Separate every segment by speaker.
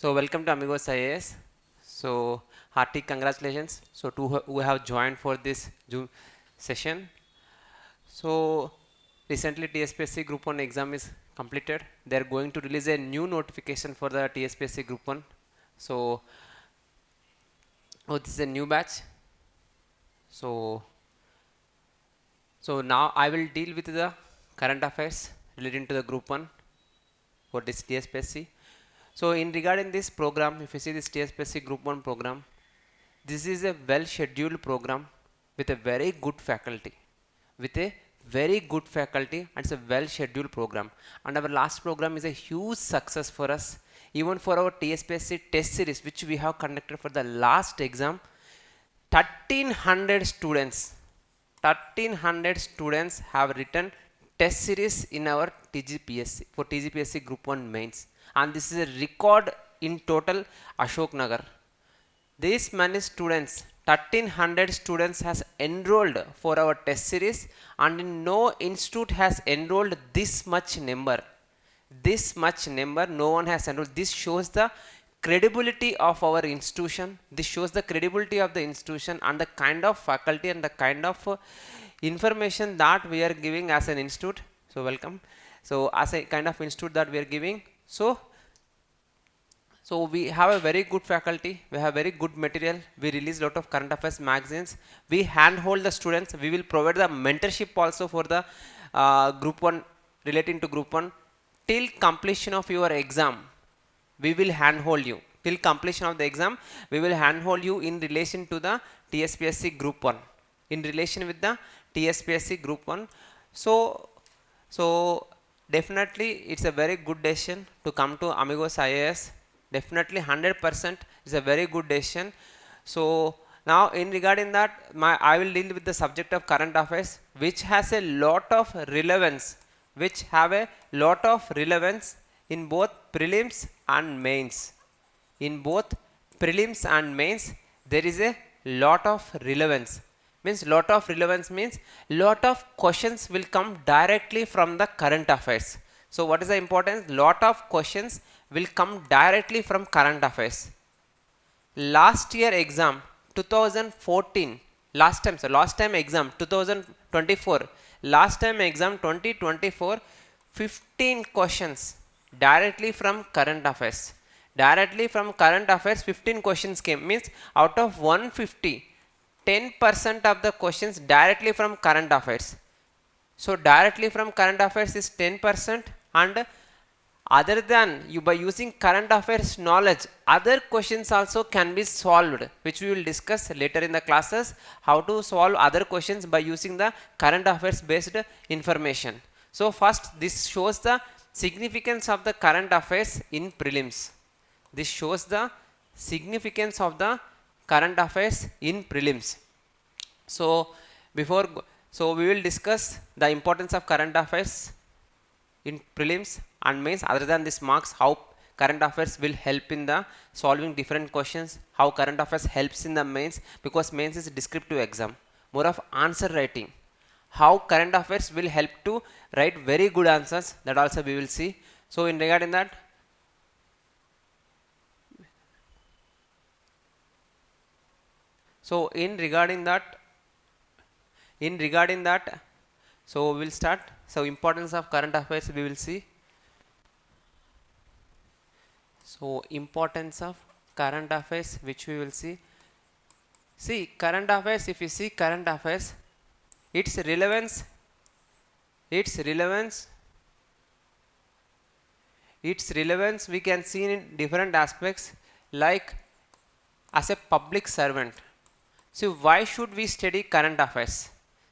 Speaker 1: So welcome to Amigos IAS. So hearty congratulations. So to who have joined for this Zoom session. So recently TSPSC Group 1 exam is completed. They are going to release a new notification for the TSPSC Group 1. So this is a new batch. So now I will deal with the current affairs relating to the Group 1 for this TSPSC. So in regarding this program, if you see this TSPSC Group 1 program, this is a well scheduled program with a very good faculty. And it's a well scheduled program. And our last program is a huge success for us. Even for our TSPSC test series, which we have conducted for the last exam, 1300 students have written test series in our TGPSC for TGPSC Group 1 mains. And this is a record in total Ashok Nagar. These many students, 1300 students has enrolled for our test series, and in no institute has enrolled this much number. No one has enrolled. This shows the credibility of our institution. This shows the credibility of the institution and the kind of faculty and the kind of information that we are giving as an institute. So welcome. So as a kind of institute that we are giving. So we have a very good faculty, we have very good material, we release a lot of current affairs magazines, we handhold the students, we will provide the mentorship also for the Group 1, relating to Group 1. Till completion of your exam, we will handhold you. Till completion of the exam, we will handhold you in relation to the TSPSC Group 1. In relation with the TSPSC Group 1. So definitely it's a very good decision to come to Amigos IAS. Definitely 100% is a very good decision. So now in regarding that, I will deal with the subject of current affairs, which has a lot of relevance, in both prelims and mains. In both prelims and mains, there is a lot of relevance. Lot of questions will come directly from the current affairs. So what is the importance? Lot of questions will come directly from current affairs. Last year exam 2014, last time exam 2024, last time exam 2024, 15 questions directly from current affairs. 15 questions came. Means out of 150, 10% of the questions directly from current affairs. So directly from current affairs is 10%, and other than you, by using current affairs knowledge, other questions also can be solved, which we will discuss later in the classes, how to solve other questions by using the current affairs based information. So first, this shows the significance of the current affairs in prelims. This shows the significance of the current affairs in prelims. So we will discuss the importance of current affairs in prelims and mains. Other than this marks, how current affairs will help in the solving different questions, how current affairs helps in the mains, because mains is a descriptive exam, more of answer writing. How current affairs will help to write very good answers, that also we will see. So in regarding that, so we'll start. So importance of current affairs we will see. So importance of current affairs, which we will see. See current affairs, if you see current affairs, its relevance we can see in different aspects, like as a public servant. So why should we study current affairs?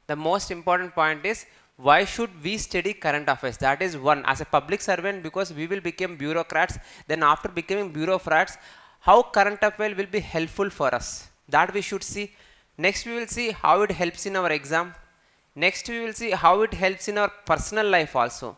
Speaker 1: The most important point is, why should we study current affairs? That is one, as a public servant, because we will become bureaucrats. Then after becoming bureaucrats, how current affairs will be helpful for us, that we should see. Next we will see how it helps in our exam. Next we will see how it helps in our personal life also.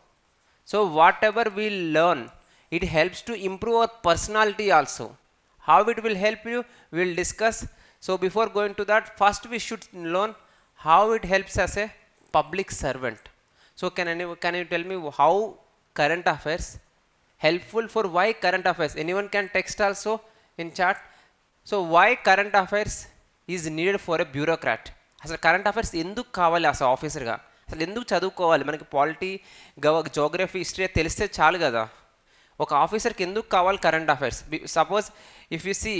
Speaker 1: So whatever we learn, it helps to improve our personality also. How it will help you, we will discuss. So before going to that, first we should learn how it helps as a public servant. So can you tell me how current affairs helpful for why current affairs. Anyone can text also in chat. So why current affairs is needed for a bureaucrat? అసలు current affairs ఎందుకు కావాలి అసలు ఆఫీసర్గా? అసలు ఎందుకు చదువుకోవాలి? మనకి polity, geography, history తెలిస్తే చాలు కదా. ఒక ఆఫీసర్కి ఎందుకు కావాలి current affairs? Suppose if you see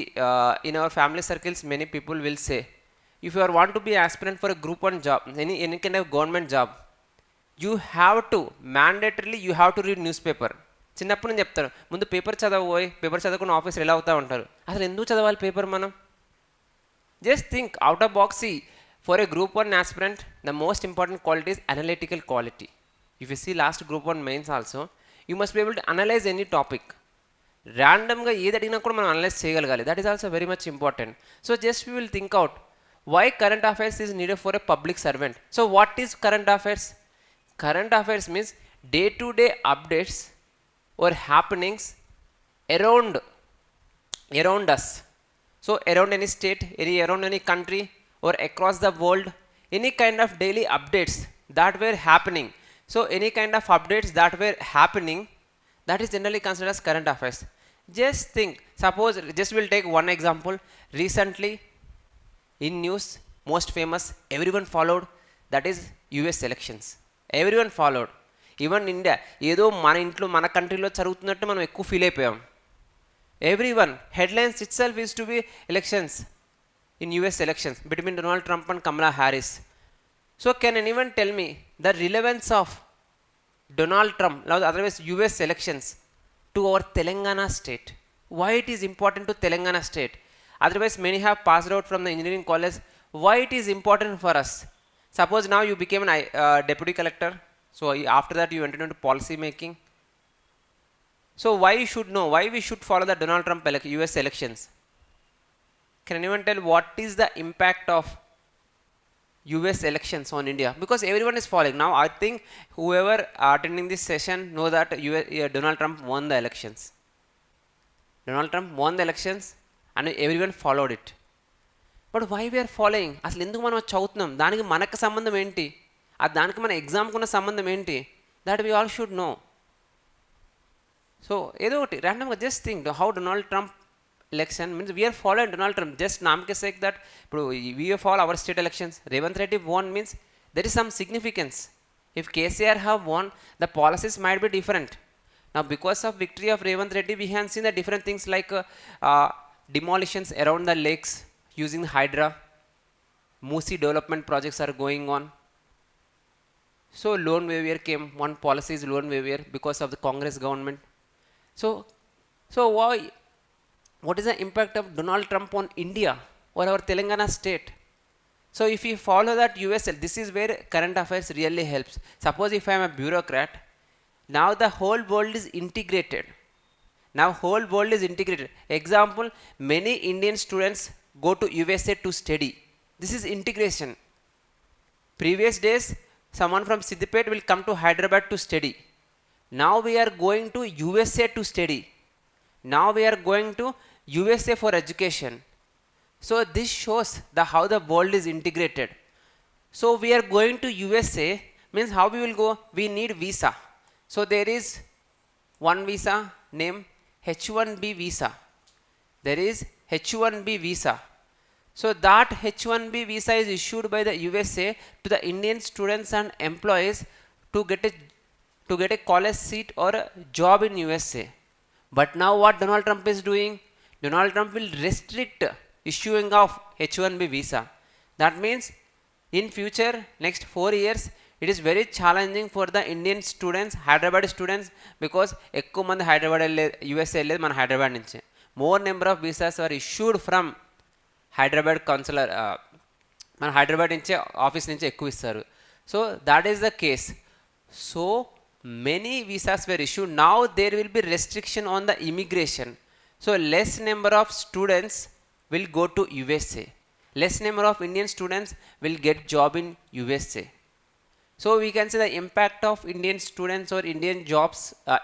Speaker 1: in our family circles many people will say, if you are want to be aspirant for a group 1 job, any kind of government job, you have to mandatorily you have to read news paper. చిన్నప్పుడు నేను చెప్తాను, ముందు paper చదవబోయి paper చదవకుండా officer ఎలా అవుతూ ఉంటారు. అసలు ఎందుకు చదవాలి పేపర్ మనం? Just think out of box. For a group 1 aspirant the most important quality is analytical quality. If you see last group 1 mains also, you must be able to analyze any topic. ర్యాండమ్గా ఏది అడిగినా కూడా మనం analyse చేయగలగాలి. That is also very much important. So just we will think out why current affairs is needed for a public servant. So what is current affairs? Current affairs means day to day updates or happenings around us. So around any state, around any country or across the world, any kind of daily updates that were happening. So any kind of updates that were happening, that is generally considered as current affairs. Just think, suppose, just we'll take one example. Recently in news, most famous, everyone followed, that is US elections. Everyone followed. Even India ఏదో మన ఇంట్లో మన కంట్రీలో జరుగుతున్నట్టు మనం ఎక్కువ feel అయిపోయాం. Everyone headlines itself is to be elections in US elections between Donald Trump and Kamala Harris. So can anyone tell me the relevance of Donald Trump, otherwise US elections to our Telangana state? Why it is important to Telangana state? Otherwise many have passed out from the engineering college. Why it is important for us? Suppose now you became an deputy collector, so after that you entered into policy making. So why you should know, why we should follow the Donald Trump US elections? Can anyone tell what is the impact of US elections on India? Because everyone is following. Now I think whoever attending this session know that Donald Trump won the elections. Donald Trump won the elections and everyone followed it. But why we are following? అసలు ఎందుకు మనం చదువుతున్నాం? దానికి మనకు సంబంధం ఏంటి? దానికి మన ఎగ్జామ్కి ఉన్న సంబంధం ఏంటి? That we all should know. So ఏదో ఒకటి ర్యాండమ్గా just think how Donald Trump election means we are following Donald Trump. Just నామకే సేక్ దట్ ఇప్పుడు we are follow our state elections. Revanth Reddy won means there is some significance. If KCR have won, the policies might be different. Now because of victory of Revanth Reddy, we have seen the different things like demolitions around the lakes using Hydra, Moosi development projects are going on. So loan waiver came, one policy is loan waiver because of the Congress government. So why, what is the impact of Donald Trump on India or our Telangana state? So if you follow that USL, this is where current affairs really helps. Suppose if I am a bureaucrat, now the whole world is integrated. Now whole world is integrated. Example, many Indian students go to USA to study. This is integration. Previous days, someone from Siddipet will come to Hyderabad to study. Now we are going to USA to study. Now we are going to USA for education. So this shows how the world is integrated. So we are going to USA means how we will go? We need visa. So there is one visa named H1B visa. There is H1B visa. So that H1B visa is issued by the USA to the Indian students and employees to get a college seat or a job in USA. But now what Donald Trump is doing? Donald Trump will restrict issuing of H1B visa. That means in future, next 4 years, it is very challenging for the Indian students, Hyderabad students, because ఎక్కువ మంది Hyderabad USA వెళ్ళేది మన హైదరాబాద్ నుంచే. More number of visas are issued from Hyderabad councillor, మన హైదరాబాద్ నుంచే office నుంచి ఎక్కువ ఇస్తారు. So that is the case. So many visas were issued. Now there will be restriction on the immigration. So less number of students will go to USA. Less number of Indian students will get job in USA. So we can say the impact of Indian students or Indian jobs,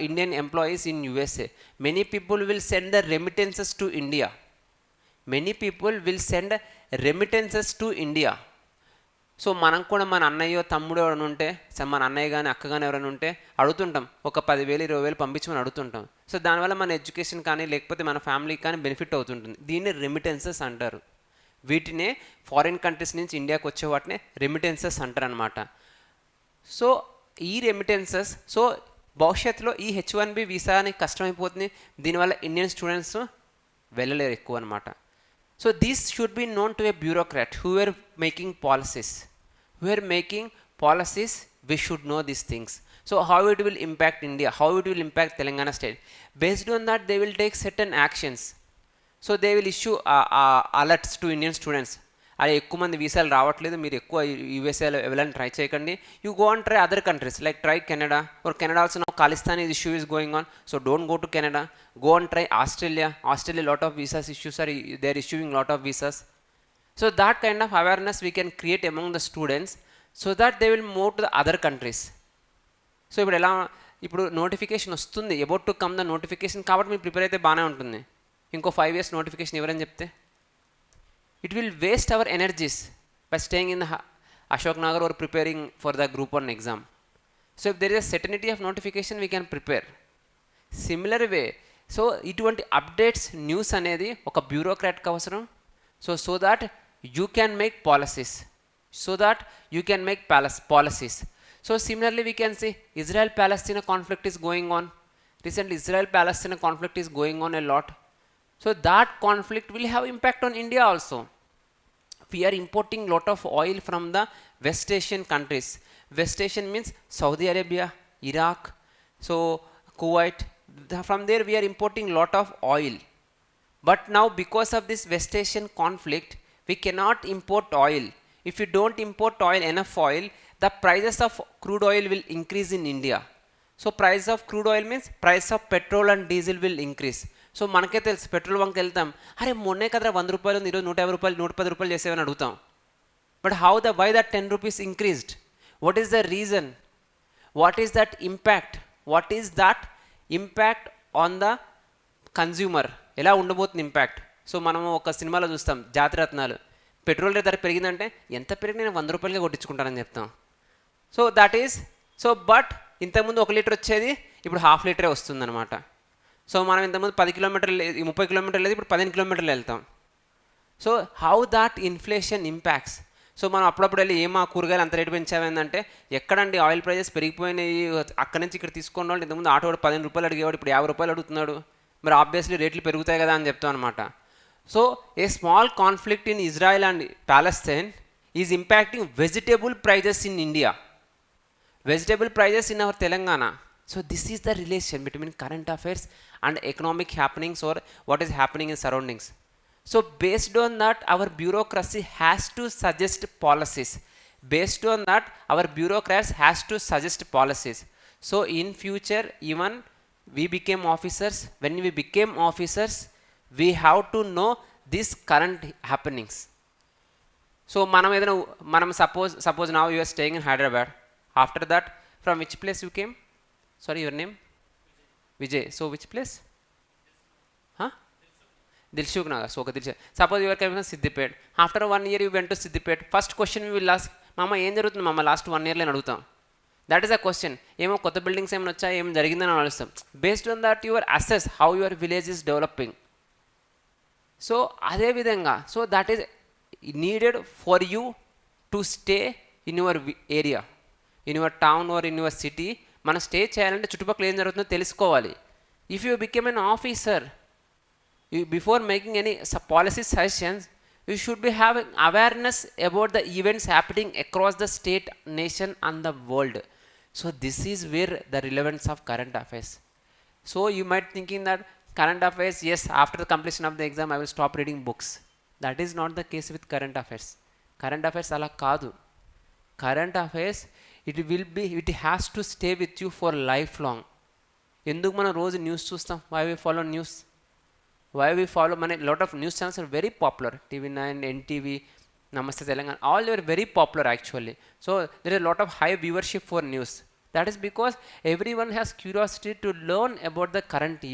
Speaker 1: Indian employees in USA. Many people will send the remittances to India. Many people will send remittances to India. So మనం కూడా మన అన్నయ్యో తమ్ముడు ఎవరైనా ఉంటే మన అన్నయ్య కానీ అక్క కానీ ఎవరైనా ఉంటే అడుగుతుంటాం, ఒక 10,000 20,000 పంపించమని అడుగుతుంటాం. సో దానివల్ల మన ఎడ్యుకేషన్ కానీ లేకపోతే మన ఫ్యామిలీకి కానీ బెనిఫిట్ అవుతుంటుంది. దీన్ని రెమిటెన్సెస్ అంటారు. వీటినే ఫారిన్ కంట్రీస్ నుంచి ఇండియాకి వచ్చే వాటిని రెమిటెన్సెస్ అంటారు అనమాట. సో ఈ రెమిటెన్సెస్, సో భవిష్యత్తులో ఈ H1B వీసా అని కష్టమైపోతుంది. దీనివల్ల ఇండియన్ స్టూడెంట్స్ వెళ్ళలేరు ఎక్కువ అనమాట. So this should be known to a bureaucrat who are making policies. We should know these things. So how it will impact India, how it will impact Telangana state. Based on that, they will take certain actions. So they will issue alerts to Indian students. అదే ఎక్కువ మంది వీసాలు రావట్లేదు, మీరు ఎక్కువ యూఎస్ఏలో వెళ్ళాలని try చేయకండి. You go and try other countries like try Canada, or Canada also now Khalistan issue is going on, so don't go to Canada. Go and try Australia. Lot of visas issues are, they are issuing lot of visas. So that kind of awareness we can create among the students so that they will move to the other countries. So ఇప్పుడు notification వస్తుంది, about to come the notification, కాబట్టి మీరు prepare అయితే బాగానే ఉంటుంది. ఇంకో 5 years notification ఎవరని చెప్తే it will waste our energies by staying in the Ashok Nagar or preparing for the group 1 exam. So if there is a certainty of notification, we can prepare. Similar way, so ఇటువంటి updates news అనేది ఒక బ్యూరోక్రాట్కి అవసరం. So that you can make policies. So similarly we can see Israel-Palestine conflict is going on. Recently Israel-Palestine conflict is going on a lot. So that conflict will have impact on India also. We are importing lot of oil from the West Asian countries. West Asian means Saudi Arabia, Iraq, so Kuwait. From there we are importing lot of oil. But now because of this West Asian conflict, we cannot import oil. If you don't import enough oil, the prices of crude oil will increase in India. So price of crude oil means price of petrol and diesel will increase. So మనకే తెలుసు, petrol bunk వెళ్తాం, అరే మొన్నే కదరా 100 రూపాయలు ఉంది, ఈరోజు 150 రూపాయలు 110 రూపాయలు చేసేవని అడుగుతాం. But why that 10 rupees increased? What is the reason? What is that impact on the consumer? ఎలా ఉండబోతుంది ఇంపాక్ట్? సో మనము ఒక సినిమాలో చూస్తాం జాతిరత్నాలు, పెట్రోల్ రేట్ ధర పెరిగిందంటే ఎంత పెరిగి నేను 100 రూపాయలుగా కొట్టించుకుంటానని చెప్తాం. సో దట్ ఈస్ బట్ ఇంతకుముందు 1 లీటర్ వచ్చేది ఇప్పుడు 1/2 లీటరే వస్తుందన్నమాట. సో మనం ఇంతకుముందు 10 కిలోమీటర్లు 30 కిలోమీటర్లు లేదు, ఇప్పుడు 15 కిలోమీటర్లు వెళ్తాం. So how that inflation impacts. So మనం అప్పుడప్పుడు వెళ్ళి ఏమా కూరగాయలు అంత రేటు పెంచామేందంటే, ఎక్కడండి ఆయిల్ ప్రైజెస్ పెరిగిపోయినాయి, అక్కడి నుంచి ఇక్కడ తీసుకున్న వాళ్ళు ఇంతకుముందు ఆటో 15 రూపాయలు అడిగేవాడు, ఇప్పుడు 50 రూపాయలు అడుగుతున్నాడు, మరి ఆబ్వియస్లీ రేట్లు పెరుగుతాయి కదా అని చెప్తాం అనమాట. So a small conflict in Israel and Palestine is impacting vegetable prices in India, vegetable prices in our Telangana. So this is the relation between current affairs and economic happenings, or what is happening in surroundings. So based on that, our bureaucracy has to suggest policies. So in future, even we became officers, when we became officers, we have to know these current happenings. So manam suppose now you are staying in Hyderabad. After that, from which place you came? Sorry, your name? Vijay. So which place? Dilshuk Nagar. So okay, Dilshuk. Suppose you are coming from Siddipet. After 1 year you went to Siddipet. First question we will ask, Mama ఏం జరుగుతుంది మమ్మ last 1 year అని అడుగుతాం. That is a question. ఏమో కొత్త buildings ఏమైనా వచ్చా, ఏం జరిగిందని ఆలోచిస్తాం. Based on that your assess how your village is developing. So అదేవిధంగా, so that is needed for you to stay in your area, in your town or in your city. మనం stay చేయాలంటే చుట్టుపక్కల ఏం జరుగుతుందో తెలుసుకోవాలి. If you become an officer, before making any policy suggestions, you should be having awareness about the events happening across the state, nation and the world. So this is where the relevance of current affairs. So you might thinking that current affairs, yes, after the completion of the exam I will stop reading books. That is not the case with current affairs. Current affairs ala kaadu. Current affairs, it has to stay with you for lifelong. Enduku mana roju news chustam? Why we follow news? Why we follow a lot of news channels are very popular. TV9, NTV, Namaste Telangana, all they are very popular actually. So there is a lot of high viewership for news. That is because everyone has curiosity to learn about the current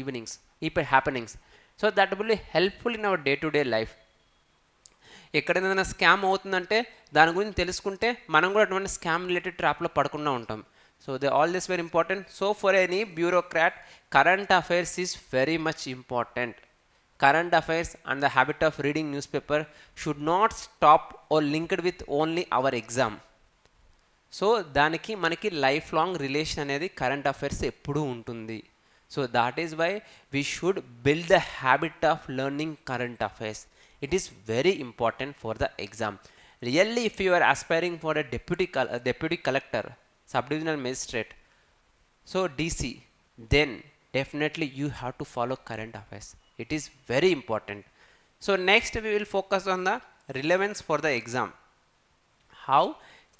Speaker 1: happenings. So that will be helpful in our day-to-day life. ఎక్కడైనా ఏదైనా scam అవుతుందంటే దాని గురించి తెలుసుకుంటే మనం కూడా అటువంటి scam related ట్రాప్లో పడకుండా ఉంటాం. So all this very important. So for any bureaucrat current affairs is very much important. Current affairs and the habit of reading newspaper should not stop or linked with only our exam. So దానికి మనకి life long relation అనేది current affairs ఎప్పుడూ ఉంటుంది. So that is why we should build the habit of learning current affairs. It is very important for the exam. Really if you are aspiring for a deputy collector, sub divisional magistrate, so DC, then definitely you have to follow current affairs. It is very important. So next we will focus on the relevance for the exam. How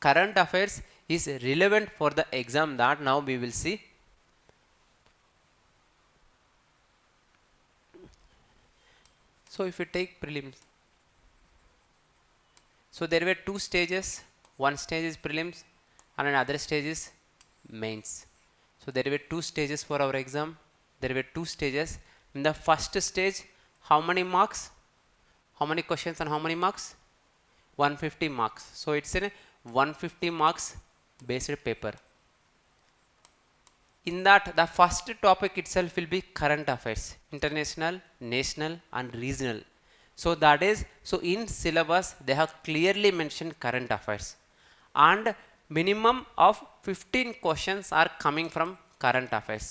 Speaker 1: current affairs is relevant for the exam, that now we will see. So if you take prelims, so there were two stages. One stage is prelims and another stage is mains. So there were two stages for our exam. There were two stages. In the first stage, how many marks? How many questions and how many marks? 150 marks. So it's a 150 marks based paper. In that, the first topic itself will be current affairs, international, national and regional. So that is, so in syllabus they have clearly mentioned current affairs, and minimum of 15 questions are coming from current affairs.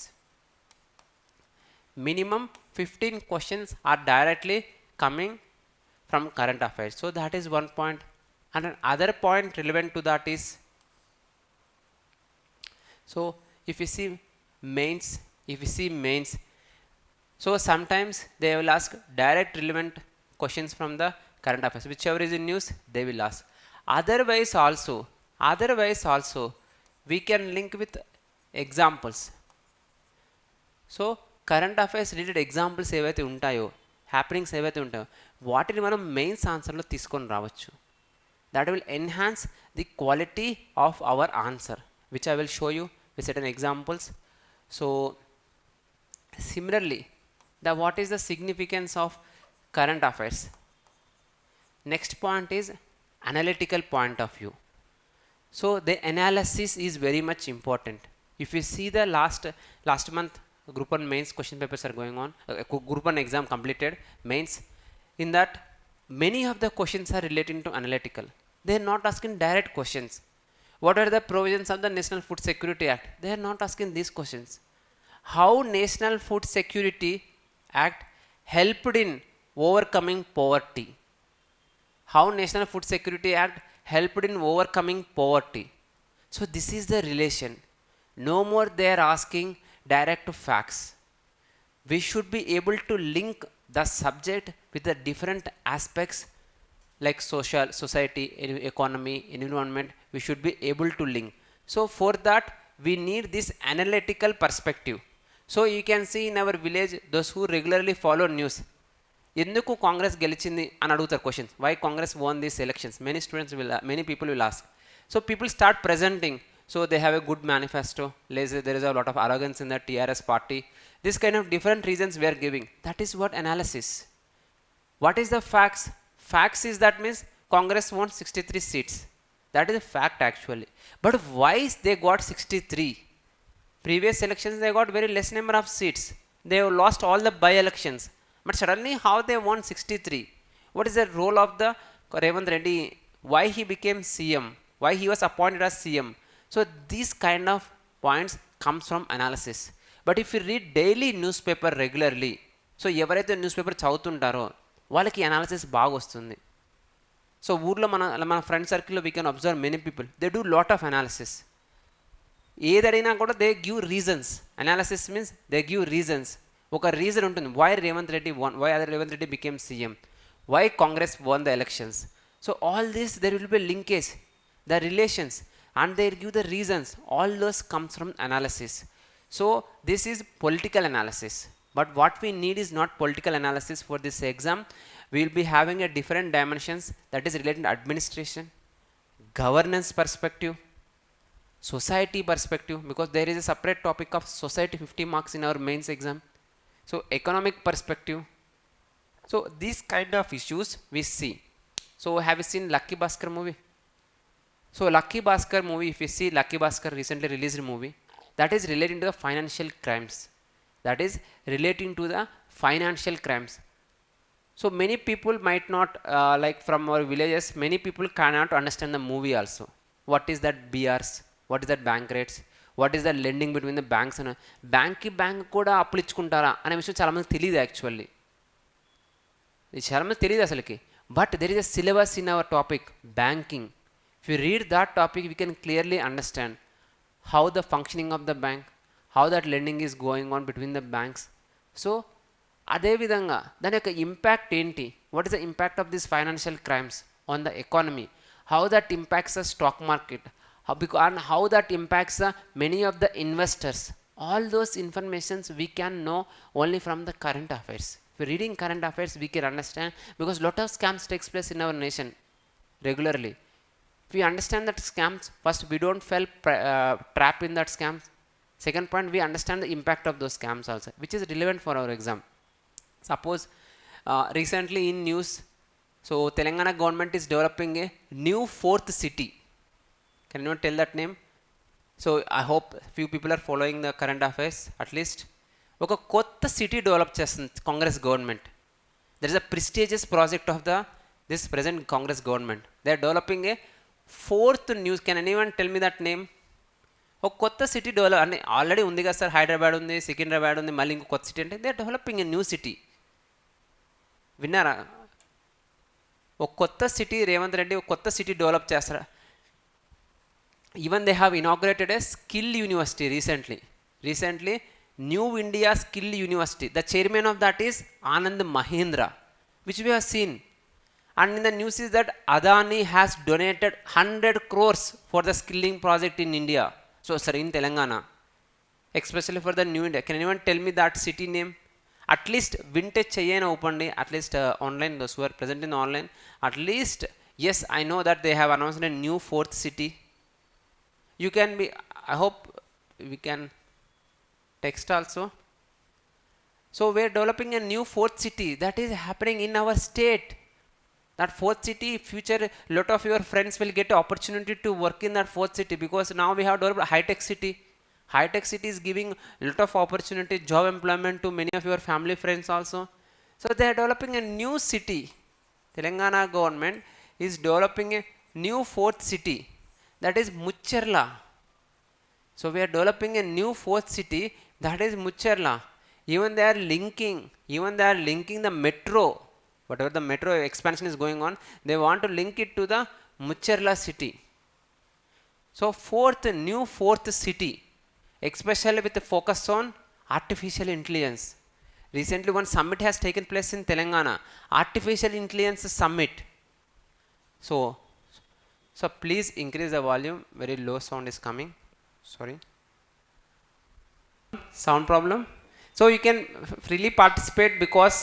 Speaker 1: Minimum 15 questions are directly coming from current affairs. So that is one point. And another point relevant to that is, so if you see mains, so sometimes they will ask direct relevant questions from the current affairs, whichever is in news they will ask. Otherwise also we can link with examples. So current affairs related examples ఏవైతే ఉంటాయో, happenings ఏవైతే ఉంటాయో, వాటిని మనం mains ఆన్సర్లో తీసుకొని రావచ్చు. That will enhance the quality of our answer, which I will show you with certain examples. So similarly, what is the significance of current affairs? Next point is analytical point of view. So the analysis is very much important. If you see the last month group 1 mains question papers are going on, group 1 exam completed, mains, in that many of the questions are relating to analytical. They are not asking direct questions. What are the provisions of the National Food Security Act? They are not asking these questions. How National Food Security Act helped in overcoming poverty? How National Food Security Act helped in overcoming poverty? So this is the relation. No more they are asking direct facts. We should be able to link the subject with the different aspects like society, economy, environment. We should be able to link. So for that we need this analytical perspective. So you can see in our village, those who regularly follow news, ఎందుకు కాంగ్రెస్ గెలిచింది అని అడుగుతారు questions. Why Congress won these elections? Many people will ask. So people start presenting. So they have a good manifesto, there is a lot of arrogance in the TRS party. This kind of different reasons we are giving. That is what analysis. What is the facts? Facts is that means Congress won 63 seats. That is a fact actually. But why they got 63? Previous elections they got very less number of seats. They have lost all the by-elections. But suddenly how they won 63? What is the role of the Revanth Reddy? Why he became CM? Why he was appointed as CM? So these kind of points comes from analysis. But if you read daily newspaper regularly, so ఎవరైతే news paper చదువుతుంటారో వాళ్ళకి analysis బాగా వస్తుంది. So ఊర్లో మన friend సర్కిల్లో we can observe many people, they do lot of analysis. ఏదడినా కూడా they give reasons. Analysis means they give reasons. ఒక రీజన్ ఉంటుంది. Why Revanth Reddy won, why other Revanth Reddy became CM, why Congress won the elections. So all this there will be linkage, the relations, and they give the reasons. All those comes from analysis. So this is political analysis. But what we need is not political analysis for this exam. We will be having a different dimensions, that is related to administration, governance perspective, society perspective, because there is a separate topic of society 50 marks in our mains exam. So economic perspective. So these kind of issues we see. So have you seen Lucky Bhaskar movie? So Lucky Bhaskar movie, if you see Lucky Bhaskar recently released movie, that is relating to the financial crimes. That is relating to the financial crimes. So many people might not like from our villages. Many people cannot understand the movie also. What is that BRs? What is that bank rates? What is that lending between the banks and bank ki bank కూడా అప్పులు ఇచ్చుకుంటారా అనే విషయం చాలా మందికి తెలియదు actually. ఇది చాలా మంది తెలియదు అసలుకి. But there is a syllabus in our topic banking. If you read that topic, we can clearly understand how the functioning of the bank, how that lending is going on between the banks. So, అదే విధంగా దాని యొక్క impact ఏంటి, what is the impact of this financial crimes on the economy, how that impacts the stock market, and how that impacts the many of the investors. All those informations we can know only from the current affairs. If we're reading current affairs, we can understand, because lot of scams takes place in our nation regularly. If we understand that scams, first we don't fall trapped in that scams. Second point, we understand the impact of those scams also, which is relevant for our exam. Suppose recently in news, so Telangana government is developing a new fourth city. Can you tell that name? So I hope few people are following the current affairs at least. ఒక కొత్త city develop చేస్తుంది Congress government. There is a prestigious project of this present Congress government. They are developing a fourth news. Can anyone tell me that name? ఒక కొత్త city develop అంటే already ఉంది కదా sir, Hyderabad ఉంది, సికింద్రాబాద్ ఉంది, మళ్ళీ ఇంకో కొత్త సిటీ అంటే they are developing a new city. విన్నారా? ఒక కొత్త సిటీ, రేవంత్ రెడ్డి ఒక కొత్త సిటీ డెవలప్ చేస్తారా? Even they have inaugurated a skill university recently New India Skill University. The chairman of that is Anand Mahindra, which we have seen. And in the news is that Adani has donated 100 crores for the skilling project in India. So sir, in Telangana, especially for the New India. Can anyone tell me that city name? At least vintage chayena opened, at least online, those who are present in online, at least yes, I know that they have announced a new fourth city. You can be, I hope we can text also. So we are developing a new fourth city that is happening in our state. That fourth city, future lot of your friends will get opportunity to work in that fourth city, because now we have developed high-tech city. High-tech city is giving lot of opportunity, job employment to many of your family friends also. So they are developing a new city. Telangana government is developing a new fourth city. That is Mucherla. So we are developing a new fourth city, that is Mucherla. Even they are linking the metro, whatever the metro expansion is going on, they want to link it to the Mucherla city. So new fourth city, especially with the focus on artificial intelligence. Recently one summit has taken place in Telangana, Artificial Intelligence Summit. So please increase the volume, very low sound is coming, sorry. Sound problem? So you can freely participate, because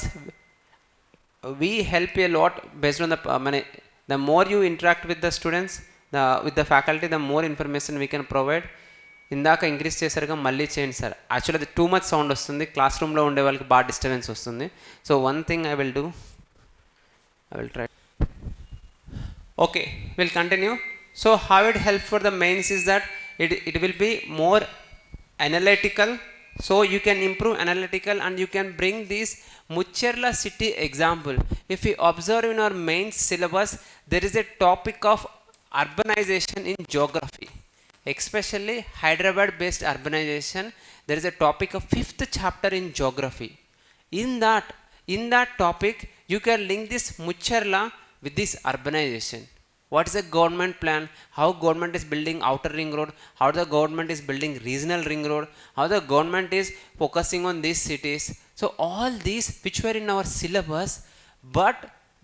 Speaker 1: we help a lot based on the more you interact with the students, with the faculty, the more information we can provide. ఇందాక increase చేశారుగా, మళ్ళీ చేయండి sir. Actually అది too much sound వస్తుంది, class రూమ్లో ఉండే వాళ్ళకి బాగా disturbance వస్తుంది. So one thing I will try. Okay, we'll continue. So how it helps for the mains is that it will be more analytical. So you can improve analytical, and you can bring this Mucherla city example. If you observe in our main syllabus, there is a topic of urbanization in geography, especially Hyderabad based urbanization. There is a topic of 5th chapter in geography. In that topic you can link this Mucherla with this urbanization. What is the government plan? How government is building outer ring road? How the government is building regional ring road? How the government is focusing on these cities? So all these which were in our syllabus, but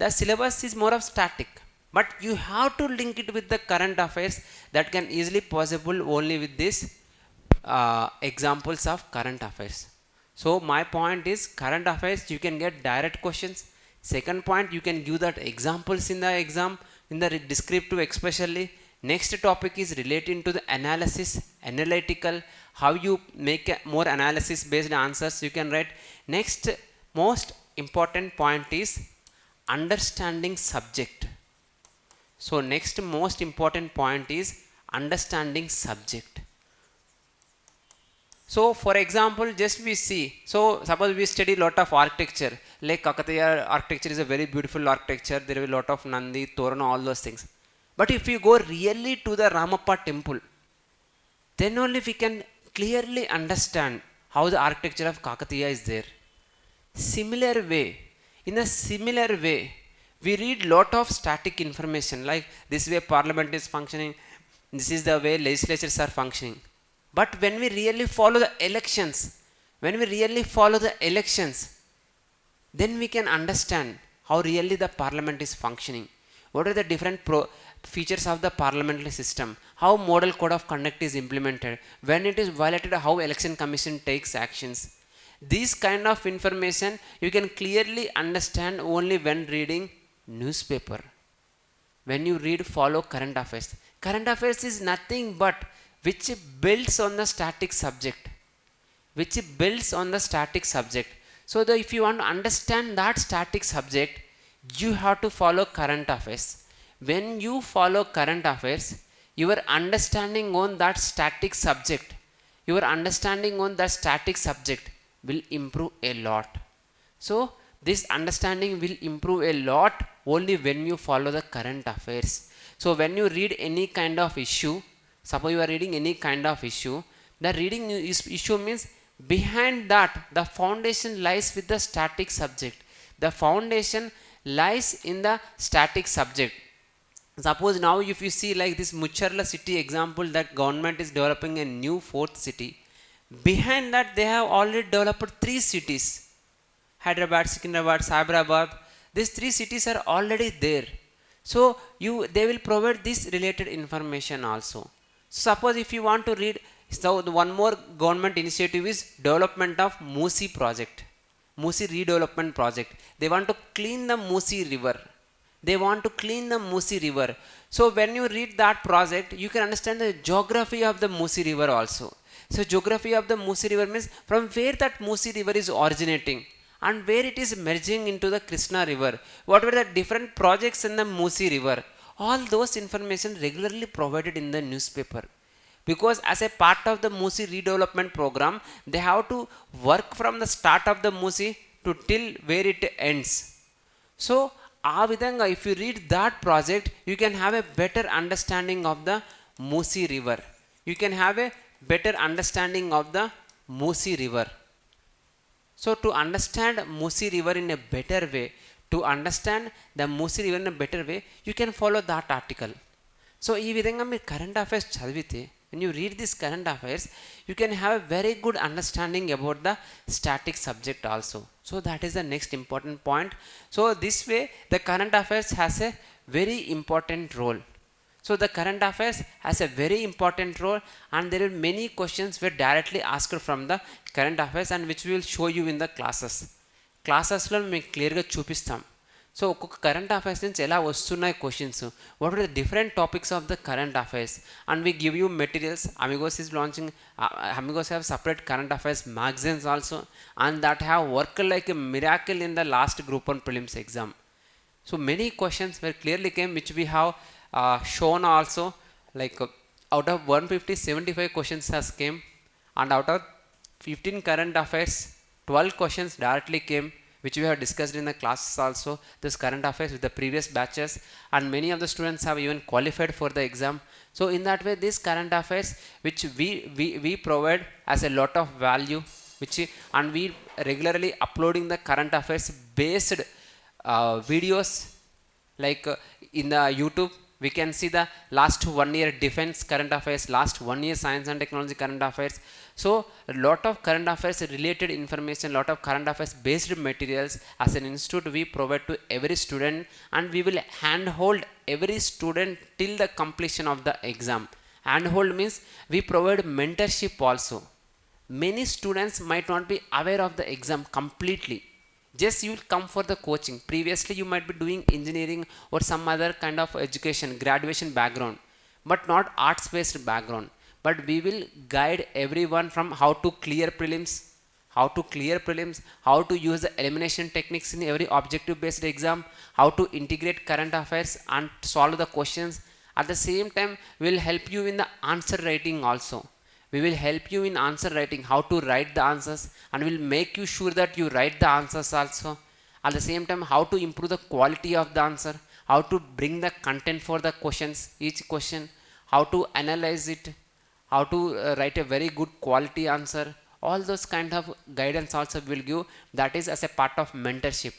Speaker 1: the syllabus is more of static. But you have to link it with the current affairs. That can easily possible only with this examples of current affairs. So my point is, current affairs you can get direct questions. Second point, you can give that examples in the exam, in the descriptive especially. Next topic is relating to the analysis, analytical, how you make a more analysis based answers you can write. Next most important point is understanding subject. So next most important point is understanding subject. So for example, just we see, so suppose we study lot of architecture, like Kakatiya architecture is a very beautiful architecture, there will be a lot of Nandi, Torana, all those things. But if you go really to the Ramappa temple, then only we can clearly understand how the architecture of Kakatiya is there. Similar way, in a similar way, we read lot of static information like this way parliament is functioning, this is the way legislatures are functioning. But when we really follow the elections, then we can understand how really the parliament is functioning. What are the different features of the parliamentary system? How model code of conduct is implemented? When it is violated, how election commission takes actions? This kind of information you can clearly understand only when reading newspaper. When you read follow current affairs. Current affairs is nothing but which builds on the static subject. So that if you want to understand that static subject, you have to follow current affairs. When you follow current affairs, your understanding on that static subject will improve a lot. So this understanding will improve a lot only when you follow the current affairs. So when you read any kind of issue, suppose you are reading any kind of issue, the reading issue means behind that the foundation lies with the static subject. The foundation lies in the static subject. Suppose now if you see like this Mucharla city example, that government is developing a new fourth city. Behind that they have already developed 3 cities. Hyderabad, Secunderabad, Hyderabad. These 3 cities are already there. So they will provide this related information also. Suppose if you want to read, so the one more government initiative is development of Musi project, Musi redevelopment project. They want to clean the Musi river. So when you read that project, you can understand the geography of the Musi river also. So geography of the Musi river means from where that Musi river is originating and where it is merging into the Krishna river. What were the different projects in the Musi river? All those information regularly provided in the newspaper. Because as a part of the Musi redevelopment program, they have to work from the start of the Musi to till where it ends. So if you read that project, you can have a better understanding of the Musi river. So to understand Musi river in a better way, you can follow that article. So ee vidhanga meer current affairs chadivite, when you read this current affairs, you can have a very good understanding about the static subject also. So that is the next important point. So this way the current affairs has a very important role. So the current affairs has a very important role, and there are many questions were directly asked from the current affairs, and which we will show you in the classes. Classes lo meeku clear ga chupistam. So current affairs nunchi ela vastunnai questions, what are the different topics of the current affairs, and we give you materials. Amigos is launching, Amigos have separate current affairs magazines also, and that have worked like a miracle in the last group 1 prelims exam. So many questions were clearly came, which we have shown also, like out of 150, 75 questions has came, and out of 15 current affairs, 12 questions directly came, which we have discussed in the classes also, this current affairs with the previous batches, and many of the students have even qualified for the exam. So in that way, this current affairs which we provide as a lot of value, and we regularly uploading the current affairs based videos, like in the YouTube. We can see the last 1 year defense current affairs, last 1 year science and technology current affairs. So a lot of current affairs related information, lot of current affairs based materials as an institute we provide to every student, and we will handhold every student till the completion of the exam. Handhold means we provide mentorship also. Many students might not be aware of the exam completely. Just you will come for the coaching. Previously you might be doing engineering or some other kind of education, graduation background, but not arts based background. But we will guide everyone from how to clear prelims, how to clear prelims, how to use the elimination techniques in every objective based exam, how to integrate current affairs and solve the questions. At the same time, we will help you in the answer writing also. We will help you in answer writing, how to write the answers, and will make you sure that you write the answers also. At the same time, how to improve the quality of the answer, how to bring the content for the questions, each question, how to analyze it, how to write a very good quality answer. All those kind of guidance also will give. That is as a part of mentorship.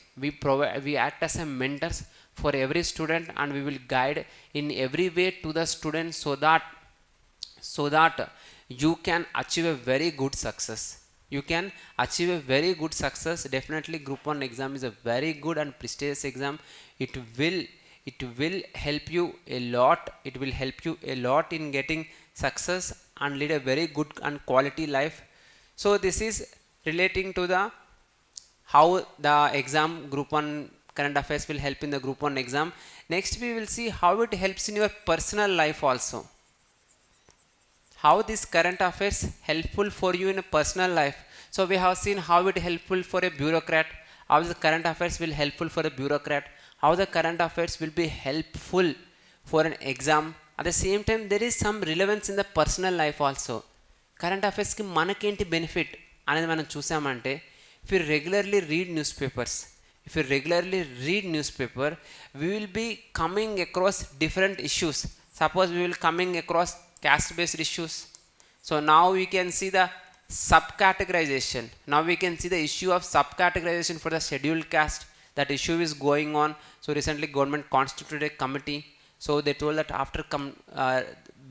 Speaker 1: We act as a mentors for every student, and we will guide in every way to the student, so that you can achieve a very good success. You can achieve a very good success. Definitely group 1 exam is a very good and prestigious exam. It will help you a lot. It will help you a lot in getting success and lead a very good and quality life. So this is relating to the how the exam group 1 current affairs will help in the group 1 exam. Next we will see how it helps in your personal life also. How this current affairs helpful for you in a personal life. So we have seen how it helpful for a bureaucrat, how the current affairs will helpful for a bureaucrat, how the current affairs will be helpful for an exam. At the same time, there is some relevance in the personal life also. Current affairs ki manakenti benefit అనేది మనం చూసామంటే, if you regularly read newspapers, we will be coming across different issues. Suppose we will coming across caste based issues. So now we can see the subcategorization. Now we can see the issue of subcategorization for the scheduled caste. That issue is going on. So recently government constituted a committee. So they told that after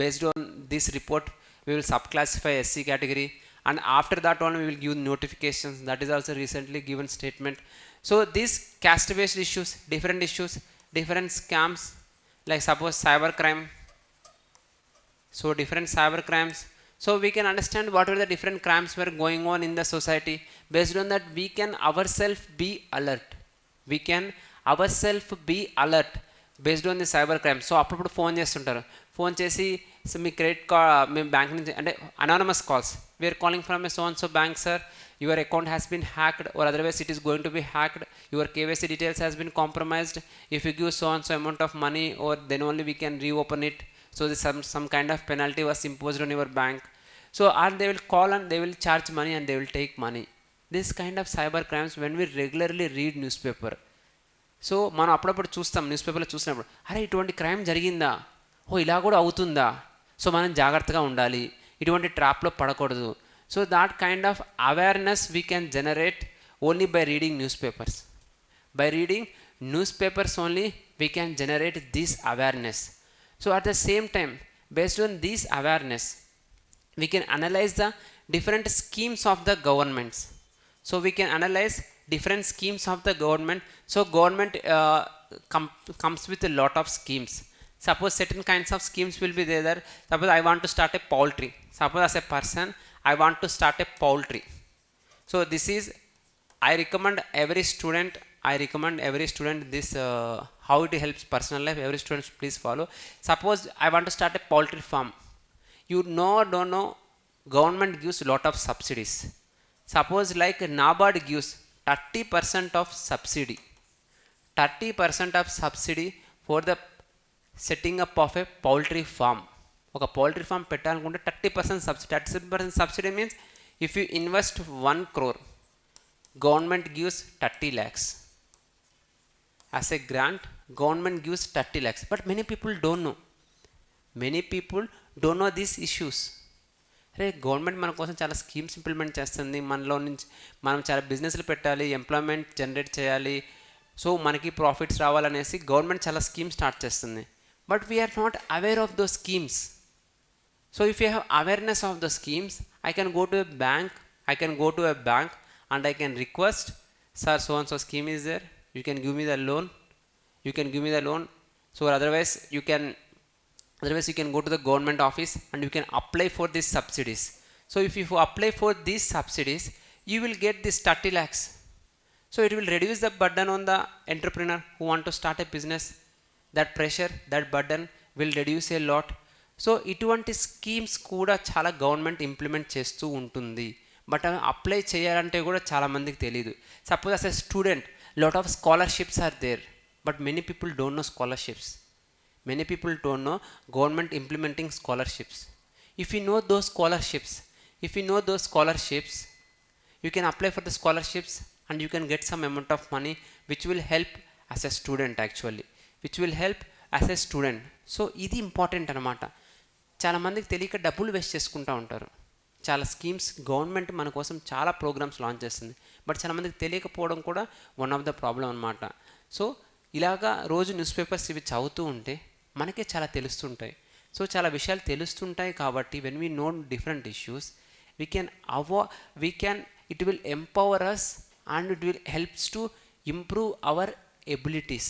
Speaker 1: based on this report, we will subclassify SC category, and after that one we will give notifications. That is also recently given statement. So these caste based issues, different scams, like suppose cyber crime. So different cyber crimes. So we can understand what are the different crimes were going on in the society. Based on that, we can ourselves be alert. Based on the cyber crime. So అప్పుడు phone చేస్తుంటారు. Phone చేసి మీ credit card మేము bank నుంచి, అంటే anonymous calls, we are calling from a so and so bank sir, your account has been hacked, or otherwise it is going to be hacked, your KYC details has been compromised, if you give so and so amount of money, or then only we can reopen it. So some kind of penalty was imposed on your bank. So and they will call and they will charge money and they will take money. This kind of cyber crimes, when we regularly read newspaper, so మనం అప్పుడప్పుడు చూస్తాం, news పేపర్లో చూసినప్పుడు, అరే ఇటువంటి crime జరిగిందా, ఓ ఇలా కూడా అవుతుందా, సో మనం జాగ్రత్తగా ఉండాలి, ఇటువంటి ట్రాప్లో పడకూడదు. So that kind of awareness we can generate only by reading news papers. By reading newspapers only we can generate this awareness. So at the same time, based on this awareness, we can analyze the different schemes of the governments. So we can analyze different schemes of the government. So government comes with a lot of schemes. Suppose certain kinds of schemes will be there. Suppose I want to start a poultry. Suppose as a person I want to start a poultry. So this is, I recommend every student this how it helps personal life. Every student please follow. Suppose I want to start a poultry farm. You know or don't know, government gives a lot of subsidies. Suppose like NABARD gives 30% of subsidy. 30% of subsidy for the setting up of a poultry farm. ఒక poultry farm పెట్టాలనుకుంటే 30% subsidy. 30% subsidy means if you invest 1 crore, government gives 30 lakhs. As a grant, government gives 30 lakhs. But many people don't know. These issues. అరే government మన కోసం చాలా schemes implement చేస్తుంది, మనలో నుంచి మనం చాలా బిజినెస్లు పెట్టాలి, ఎంప్లాయ్మెంట్ జనరేట్ చేయాలి, సో మనకి ప్రాఫిట్స్ రావాలనేసి గవర్నమెంట్ చాలా స్కీమ్స్ స్టార్ట్ చేస్తుంది. But we are not aware of those schemes. So if you have awareness of the schemes, I can go to a bank and I can request, sir, so and so scheme is there, you can give me the loan. So otherwise you can go to the government office and you can apply for these subsidies. So if you apply for these subsidies, you will get this 30 lakhs. So it will reduce the burden on the entrepreneur who want to start a business. That pressure, that burden will reduce a lot. So ఇటువంటి schemes కూడా చాలా government implement చేస్తూ ఉంటుంది. But అవి apply చేయాలంటే కూడా చాలామందికి తెలియదు. Suppose as a student lot of scholarships are there, but many people don't know scholarships. Many people don't know government implementing scholarships. If you know those scholarships, you can apply for the scholarships and you can get some amount of money which will help as a student actually, which will help as a student. So ఇది important అనమాట. చాలామందికి తెలియక డబ్బులు waste చేసుకుంటూ ఉంటారు. చాలా schemes government మన కోసం చాలా ప్రోగ్రామ్స్ లాంచ్ చేస్తుంది, బట్ చాలామందికి తెలియకపోవడం కూడా వన్ ఆఫ్ ద ప్రాబ్లం అనమాట. సో ఇలాగా రోజు న్యూస్ పేపర్స్ ఇవి చదువుతూ ఉంటే మనకే చాలా తెలుస్తుంటాయి. సో చాలా విషయాలు తెలుస్తుంటాయి కాబట్టి when we know different issues it will empower us and it will helps to improve our abilities.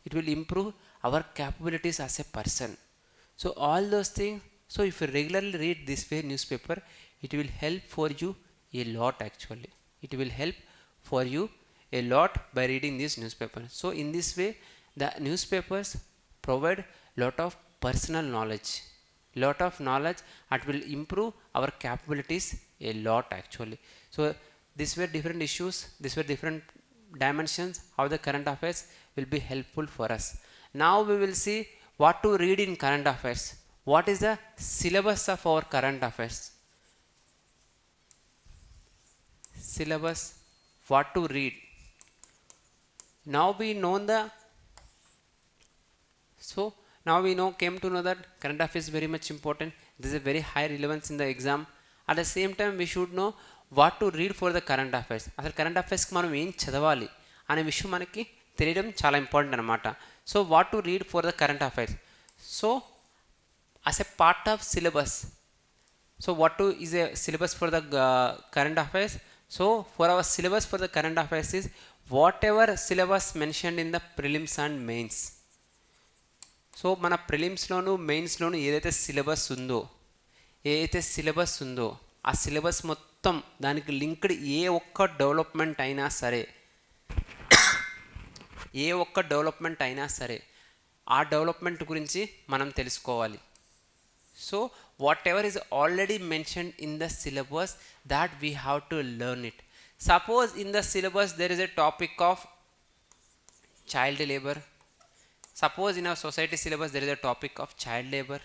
Speaker 1: It will improve our capabilities as a person. So all those things, so if you regularly read this way newspaper, it will help for you a lot actually. It will help for you a lot by reading this newspaper. So in this way the newspapers provide lot of personal knowledge that will improve our capabilities a lot actually. So these were different issues, these were different dimensions how the current affairs will be helpful for us. Now we will see what to read in current affairs. What is the syllabus of our current affairs? Syllabus, what to read. Now we know came to know that current affairs is very much important. This is a very high relevance in the exam. At the same time we should know what to read for the current affairs. అసలు current అఫైర్స్కి మనం ఏం చదవాలి అనే విషయం మనకి తెలియడం చాలా important అనమాట. So what to read for the current affairs. So as a part of syllabus, so what to is a syllabus for the current affairs. So for our syllabus for the current affairs is whatever syllabus mentioned in the prelims and mains. So మన ప్రిలిమ్స్లోను మెయిన్స్లోను ఏదైతే syllabus ఉందో ఆ syllabus మొత్తం దానికి linked ఏ ఒక్క development అయినా సరే ఆ డెవలప్మెంట్ గురించి మనం తెలుసుకోవాలి. So what ever is already mentioned in the syllabus that we have to learn it. Suppose in the syllabus there is a topic of child labour. Suppose in our society syllabus there is a topic of child labor.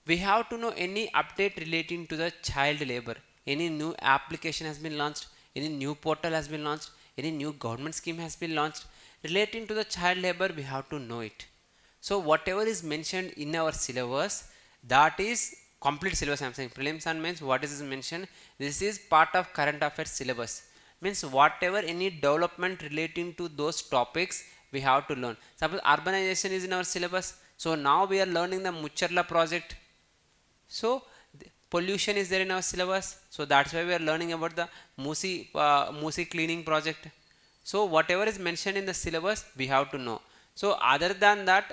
Speaker 1: We have to know any update relating to the child labor. Any new application has been launched, any new portal has been launched, any new government scheme has been launched relating to the child labor. We have to know it. So whatever is mentioned in our syllabus, that is complete syllabus. I am saying prelims and mains, what is mentioned, this is part of current affairs syllabus. Means whatever any development relating to those topics we have to learn. Suppose urbanization is in our syllabus, so now we are learning the Mucharla project. So pollution is there in our syllabus, so that's why we are learning about the Musi cleaning project. So whatever is mentioned in the syllabus we have to know. So other than that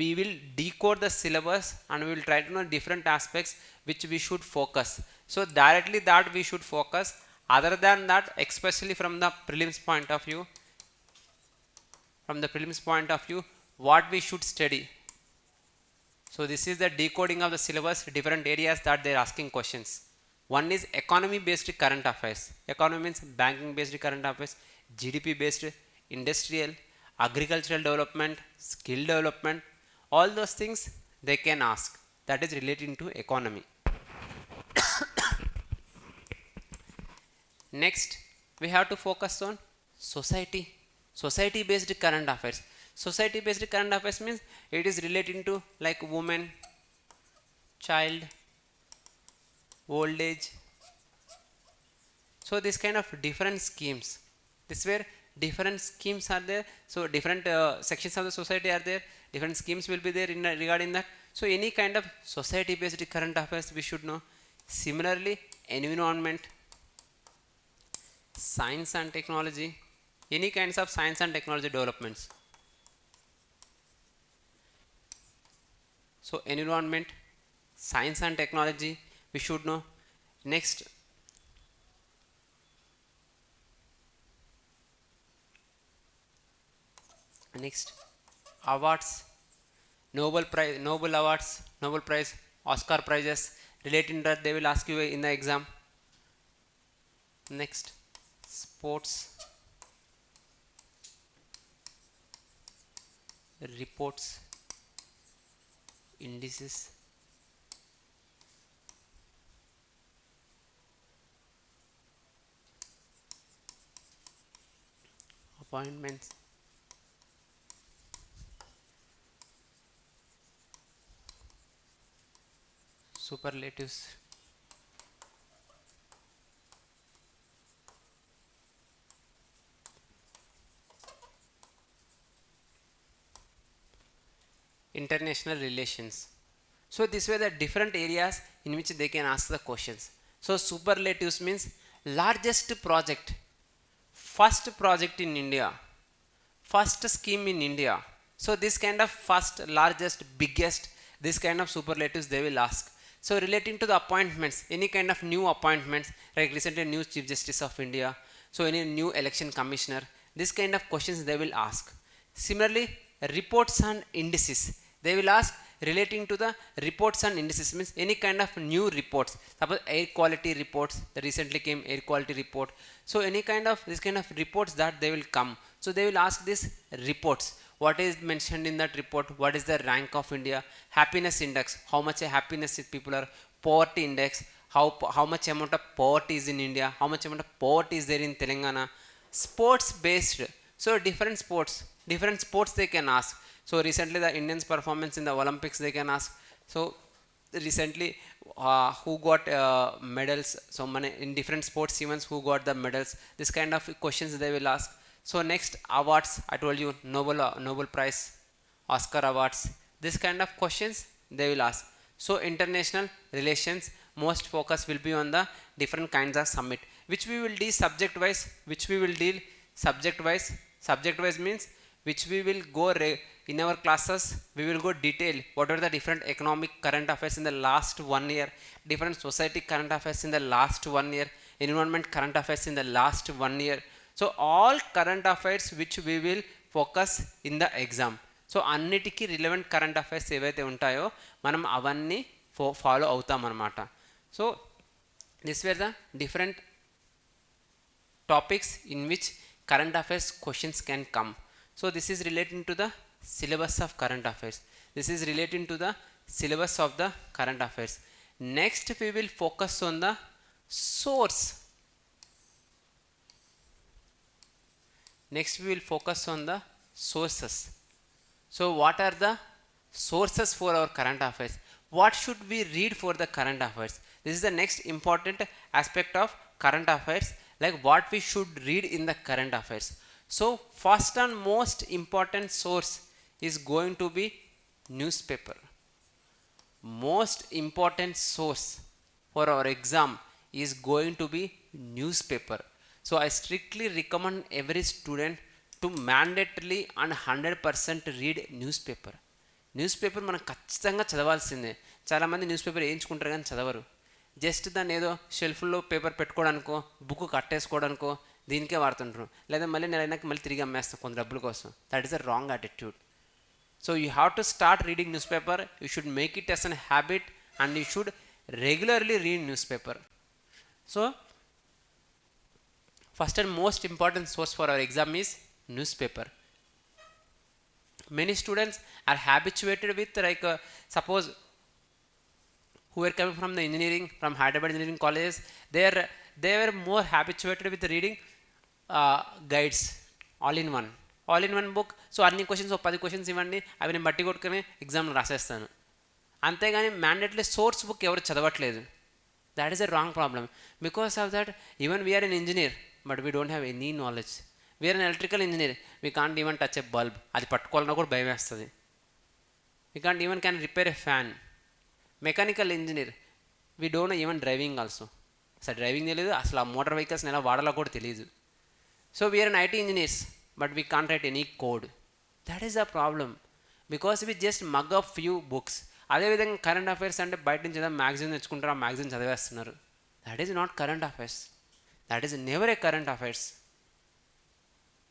Speaker 1: we will decode the syllabus and we will try to know different aspects which we should focus. So directly that we should focus. Other than that, especially from the prelims point of view, what we should study. So this is the decoding of the syllabus, different areas that they are asking questions. One is economy based current affairs. Economy means banking based current affairs, GDP based, industrial, agricultural development, skill development, all those things they can ask. That is relating to economy. Next we have to focus on society based current affairs. Society based current affairs means it is relating to like women, child, old age. So this kind of different schemes, this where different schemes are there. So different sections of the society are there, different schemes will be there in regarding that. So any kind of society based current affairs we should know. Similarly environment, science and technology, any kinds of science and technology developments. So environment, science and technology we should know. Next awards, Nobel awards, Nobel prize, Oscar prizes, relating to that they will ask you in the exam. Next, sports reports indices, appointments, superlatives, international relations. So these were the different areas in which they can ask the questions. So superlatives means largest project, first project in India, first scheme in India. So this kind of first, largest, biggest, this kind of superlatives they will ask. So relating to the appointments, any kind of new appointments, like recently new Chief Justice of India, so any new election commissioner, this kind of questions they will ask. Similarly, reports and indices, they will ask relating to the reports and indices, means any kind of new reports. Suppose air quality reports, the recently came air quality report. So any kind of this kind of reports that they will come. So they will ask this reports. What is mentioned in that report? What is the rank of India? Happiness index, how much happiness people are. Poverty index, how much amount of poverty is in India? How much amount of poverty is there in Telangana? Sports based. So different sports they can ask. So recently the Indians performance in the Olympics they can ask. So recently who got medals, so many in different sports events, who got the medals, this kind of questions they will ask. So next, awards, I told you, Nobel Prize, Oscar awards, this kind of questions they will ask. So international relations, most focus will be on the different kinds of summit, which we will deal subject wise, subject wise means which we will go in our classes, we will go detail what are the different economic current affairs in the last 1 year, different society current affairs in the last 1 year, environment current affairs in the last 1 year. So all current affairs which we will focus in the exam. So అన్నిటికీ relevant current affairs ఏవైతే ఉంటాయో మనం అవన్నీ follow అవుతాం అన్నమాట. So this wear the different topics in which current affairs questions can come. So this is relating to the syllabus of current affairs. This is relating to the syllabus of the current affairs. Next we will focus on the source. Next we will focus on the sources. So what are the sources for our current affairs? What should we read for the current affairs? This is the next important aspect of current affairs, like what we should read in the current affairs. So first and most important source is going to be newspaper. Most important source for our exam is going to be newspaper. So I strictly recommend every student to mandatorily and 100% read newspaper. Newspaper మనం ఖచ్చితంగా చదవాల్సిందే. చాలామంది news paper వేయించుకుంటారు కానీ చదవరు. Just దాన్ని ఏదో షెల్ఫ్లో paper పెట్టుకోవడానికో book కట్టేసుకోవడానికో దీనికే వాడుతుంటారు. లేదా మళ్ళీ నేను అయినాక మళ్ళీ తిరిగి అమ్మేస్తాను కొంత డబ్బుల కోసం. That is a wrong attitude. So you have to start reading newspaper. You should make it as a habit and you should regularly read newspaper. So first and most important source for our exam is newspaper. Many students are habituated with suppose who are coming from the engineering, from Hyderabad engineering colleges, they were more habituated with reading guides all in one book. So అన్ని questions 10 questions ఇవ్వండి, అవి నేను బట్టి కొట్టుకుని ఎగ్జామ్లో రాసేస్తాను. అంతేగాని mandatory source book ఎవరు చదవట్లేదు. That is a wrong problem. Because of that even we are an engineer but we don't have any knowledge. We are an electrical engineer, we can't even touch a bulb. అది పట్టుకోవాలన్నా కూడా భయం వేస్తుంది. We can't even can repair a fan. Mechanical engineer, we don't know even driving also. అసలు driving తెలియదు, అసలు ఆ motor వెహికల్స్ని ఎలా వాడాలో కూడా తెలియదు. So we are an IT engineers but we can't write any code. That is a problem because we just mug up few books. అదే విధంగా కరెంట్ అఫైర్స్ అంటే బయట నుంచి ఏదో మ్యాగజైన్ తెచ్చుకుంటారు, ఆ మ్యాగజైన్ చదివేస్తున్నారు. That is not current affairs. That is never a current affairs.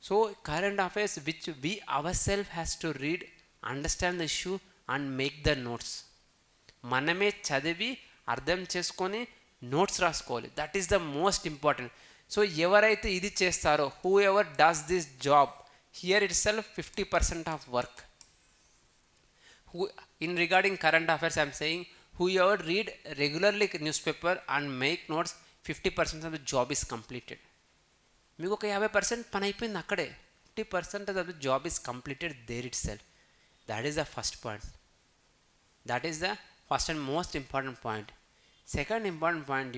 Speaker 1: So current affairs which we our self has to read, understand the issue and make the notes. మనమే చదివి అర్థం చేసుకొని నోట్స్ రాసుకోవాలి. That is the most important. So ఎవరైతే ఇది చేస్తారో, whoever does this job, here itself 50% of work. Who, in regarding current affairs, I am saying whoever read regularly newspaper and make notes, 50% of the job is completed. మీకు ఒక 50% పని అయిపోయింది అక్కడే. 50% of the job is completed there itself. That is the first point. That is the first and most important point. Second important point,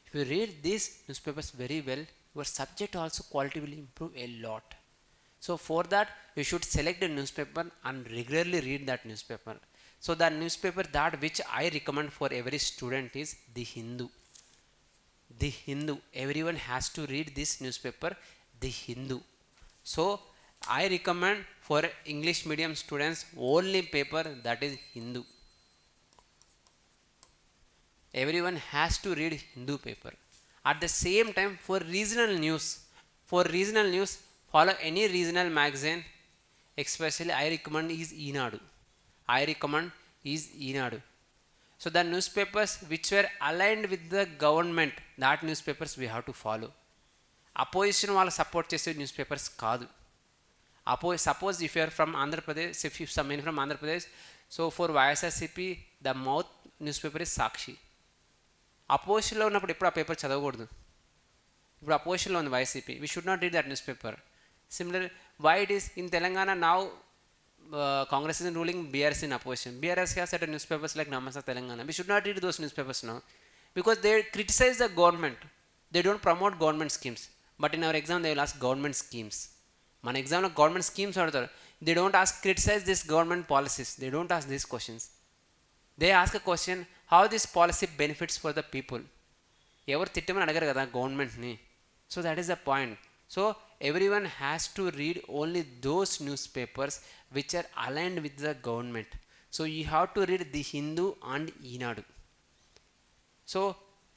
Speaker 1: if you read these newspapers very well, your subject also quality will improve a lot. So for that you should select a newspaper and regularly read that newspaper. So the newspaper that which I recommend for every student is the Hindu. The Hindu, everyone has to read this newspaper, the Hindu. So I recommend for English medium students only paper that is Hindu. Everyone has to read Hindu paper. At the same time, for regional news, follow any regional magazine. Especially I recommend is Eenadu. So the newspapers which were aligned with the government, that newspapers we have to follow. Opposition వాళ్ళు support చేసే newspapers కాదు. Suppose if you are from Andhra Pradesh, if you someone from Andhra Pradesh, so for YSRCP the mouth newspaper is Sakshi. అపోజిషన్లో ఉన్నప్పుడు ఎప్పుడు ఆ paper చదవకూడదు. ఇప్పుడు అపోజిషన్లో ఉంది YCP, we should not read that newspaper. Similar why it is in Telangana now Congress is in ruling, BRS in opposition. BRS has certain newspapers like Namasa Telangana. We should not read those newspapers now because they criticize the government. They don't promote government schemes. But in our exam they will ask government schemes. మన ఎగ్జామ్లో government schemes అడుగుతారు. They don't ask criticize this government policies. They don't ask these questions. They ask a question, how this policy benefits for the people. ఎవరు తిట్టమని అడగారు కదా గవర్నమెంట్ని. So that is the point. So everyone has to read only those newspapers which are aligned with the government. So you have to read the Hindu and Eenadu. So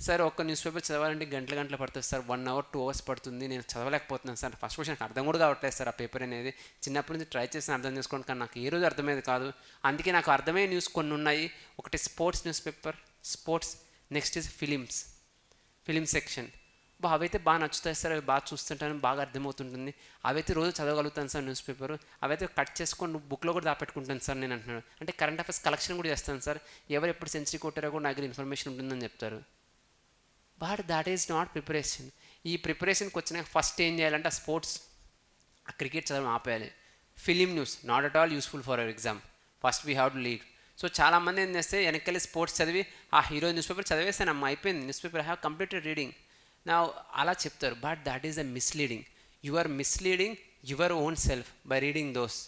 Speaker 1: sir ఒక్క news paper చదవాలంటే గంటల పడుతుంది sir, 1 hour 2 hours పడుతుంది, నేను చదవలేకపోతున్నాను sir, first question నాకు అర్థం కూడా కావట్లేదు సార్ ఆ పేపర్ అనేది. చిన్నప్పటి నుంచి ట్రై చేసి అర్థం చేసుకోండి కానీ నాకు ఏ రోజు అర్థమయ్యేది కాదు. అందుకే నాకు అర్థమయ్యే న్యూస్ కొన్ని ఉన్నాయి. ఒకటి sports news paper, sports. Next is film section. అవైతే బాగా నచ్చుతాయి సార్, అవి బాగా చూస్తుంటాను, బాగా అర్థమవుతుంటుంది, అవైతే రోజు చదవగలుగుతాను సార్ న్యూస్ పేపర్, అవైతే కట్ చేసుకొని బుక్లో కూడా దాపెట్టుకుంటాను సార్ నేను అంటున్నాను. అంటే కరెంట్ అఫైర్స్ కలెక్షన్ కూడా చేస్తాను సార్, ఎవరు ఎప్పుడు సెంచరీ కొట్టారో కూడా నాకు ఇన్ఫర్మేషన్ ఉంటుందని చెప్తారు. But that is not preparation. ఈ ప్రిపరేషన్కి వచ్చినాక ఫస్ట్ ఏం చేయాలంటే స్పోర్ట్స్, క్రికెట్ చదవడం ఆపేయాలి. Film news not at all useful for hour exam. First we have to lead. So చాలామంది ఏం చేస్తే వెనక్కి స్పోర్ట్స్ చదివి ఆ హీరో న్యూస్ పేపర్ చదివేస్తాను అమ్మ అయిపోయింది, newspaper I have completed reading నా అలా చెప్తారు. But that is a misleading. You are misleading your own self by reading those.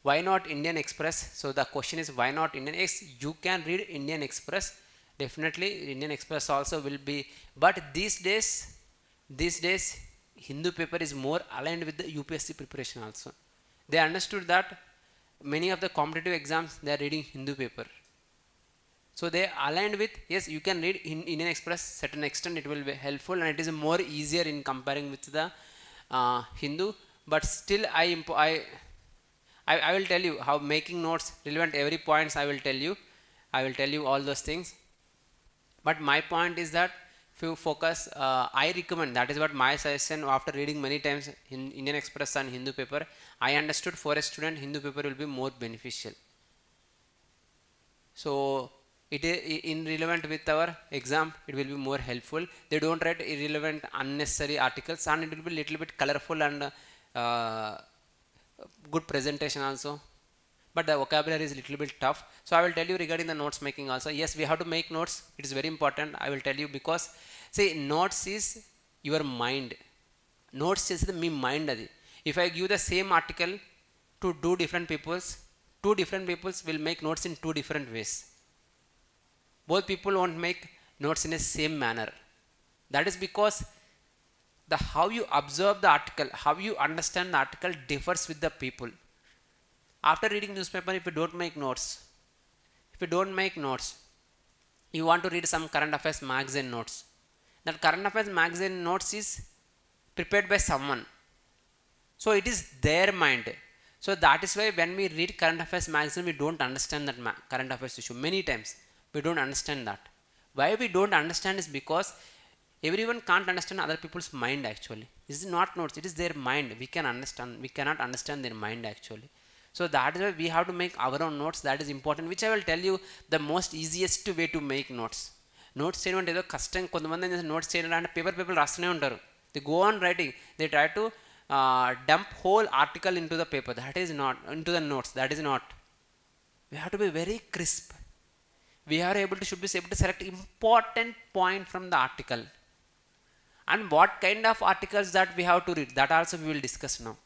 Speaker 1: Why not Indian Express? So the question is why not Indian ex. You can read Indian Express. Definitely Indian Express also will be, but these days Hindu paper is more aligned with the UPSC preparation also. They understood that many of the competitive exams they are reading Hindu paper, so they aligned with, yes, you can read in Indian Express certain extent, it will be helpful and it is more easier in comparing with the Hindu. But still I will tell you how making notes relevant every points. I will tell you all those things. But my point is that if you focus, I recommend, that is what my suggestion after reading many times in Indian Express and Hindu paper, I understood for a student Hindu paper will be more beneficial. So it is in relevant with our exam, it will be more helpful. They don't write irrelevant unnecessary articles and it will be little bit colorful and good presentation also. But the vocabulary is little bit tough. So I will tell you regarding the notes making also. Yes, we have to make notes. It is very important. I will tell you because see, notes is your mind. Notes is the me mind adi. If I give the same article to two different peoples will make notes in two different ways. Both people won't make notes in a same manner. That is because the how you observe the article, how you understand the article differs with the people. After reading newspaper, if you don't make notes, you want to read some current affairs magazine notes. That current affairs magazine notes is prepared by someone, so it is their mind. So that is why when we read current affairs magazine, we don't understand that current affairs issue. Many times we don't understand that. Why we don't understand is because Everyone can't understand other people's mind actually. This is not notes, it is their mind. We can understand, we cannot understand their mind actually. So that is why we have to make our own notes. That is important, which I will tell you the most easiest way to make notes. Notes చేయడం అంటే ఏదో కష్టం. కొంతమంది notes చేయడం అంటే paper రాస్తూనే ఉంటారు. They go on writing, they try to dump whole article into the paper. That is not into the notes. That is not. We have to be very crisp. We are able to should be able to select important point from the article, and what kind of articles that we have to read, that also we will discuss now.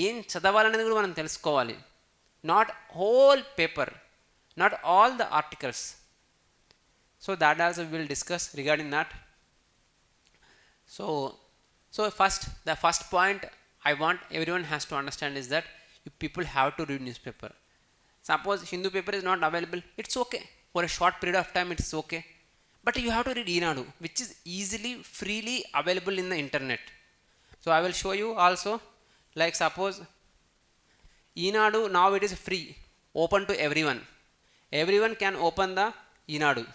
Speaker 1: ఏం చదవాలనేది కూడా మనం తెలుసుకోవాలి. Not whole paper, not all the articles. So that also we will discuss regarding that. So the first point I want everyone has to understand is that you people have to read newspaper. Suppose Hindu paper is not available, it's okay. For a short period of time it's okay. But you have to read Eenadu, which is easily, freely available in the internet. So I will show you also, like suppose Eenadu now it is free, open to everyone. Everyone can open the Eenadu.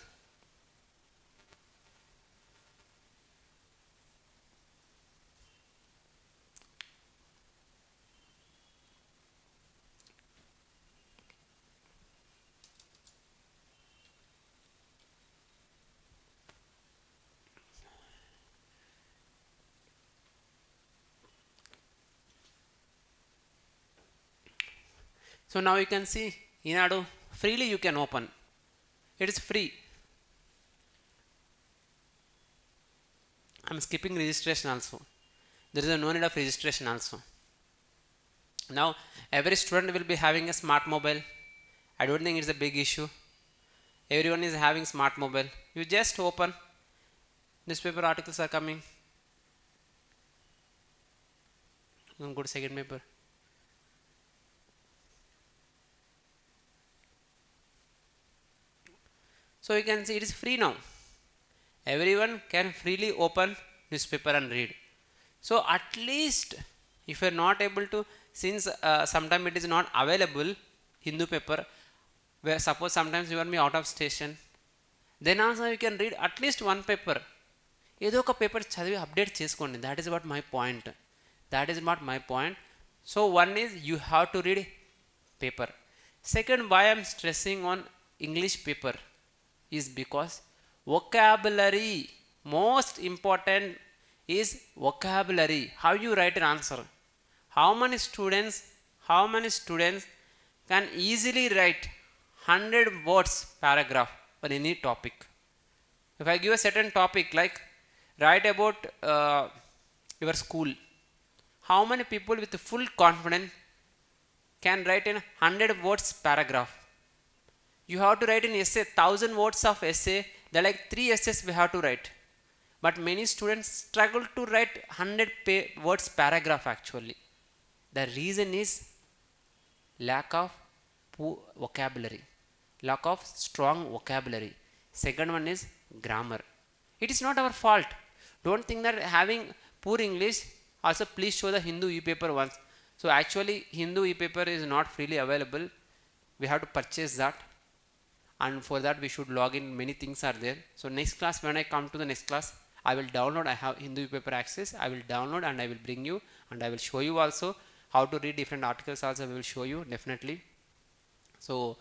Speaker 1: So now you can see Eenadu freely you can open. It is free. I am skipping registration also. There is no need of registration also. Now every student will be having a smart mobile. I don't think it's a big issue. Everyone is having smart mobile. You just open. Newspaper articles are coming. Go to second paper. So you can see it is free now. Everyone can freely open newspaper and read. So at least if you are not able to, since sometimes it is not available Hindu paper, where suppose sometimes you are be out of station, then also you can read at least one paper. ఏదో ఒక paper చదివి update చేసుకోండి. That is what my point. That is what my point. So one is you have to read paper. Second, why I am stressing on English paper is because vocabulary, most important is vocabulary. How you write an answer. How many students can easily write 100 words paragraph on any topic? If I give a certain topic like write about your school, how many people with full confidence can write in 100 words paragraph? You have to write an essay, 1000 words of essay. There are like 3 essays we have to write. But many students struggle to write 100 words paragraph actually. The reason is lack of vocabulary, lack of strong vocabulary. Second one is grammar. It is not our fault. Don't think that having poor English. Also please show the Hindu e-paper once. So actually Hindu e-paper is not freely available. We have to purchase that. And for that we should log in, many things are there. So next class, when I come to the next class, I will download. I have Hindu paper access. I will download and I will bring you, and I will show you also how to read different articles. Also we will show you definitely. So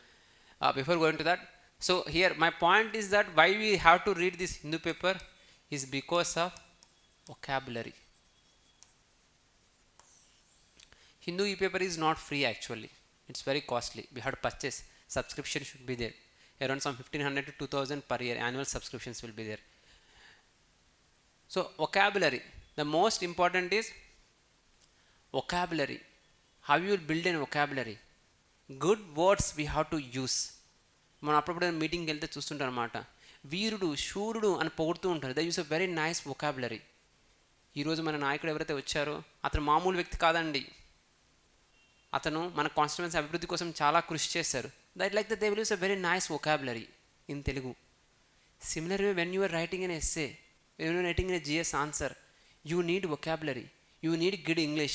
Speaker 1: before going to that, so here my point is that why we have to read this Hindu paper is because of vocabulary. Hindu e-paper is not free actually. It's very costly. We have to purchase. Subscription should be there. Around some 1500 to 2000 per year annual subscriptions will be there. So vocabulary, the most important is vocabulary. How you will build a vocabulary? Good words we have to use. మనం అప్పుడప్పుడు మీటింగ్కి వెళ్తే చూస్తుంటారు అన్నమాట, వీరుడు శూరుడు అని పొగుడుతూ ఉంటారు. They use a very nice vocabulary. ఈరోజు మన నాయకుడు ఎవరైతే వచ్చారో అతను మామూలు వ్యక్తి కాదండి. అతను మన కాన్స్టిట్యుయెన్సీ అభివృద్ధి కోసం చాలా కృషి చేశారు. That like that they will use a very nice vocabulary in Telugu. Similarly when you are writing an essay, when you are writing a GS answer, you need vocabulary, you need good English.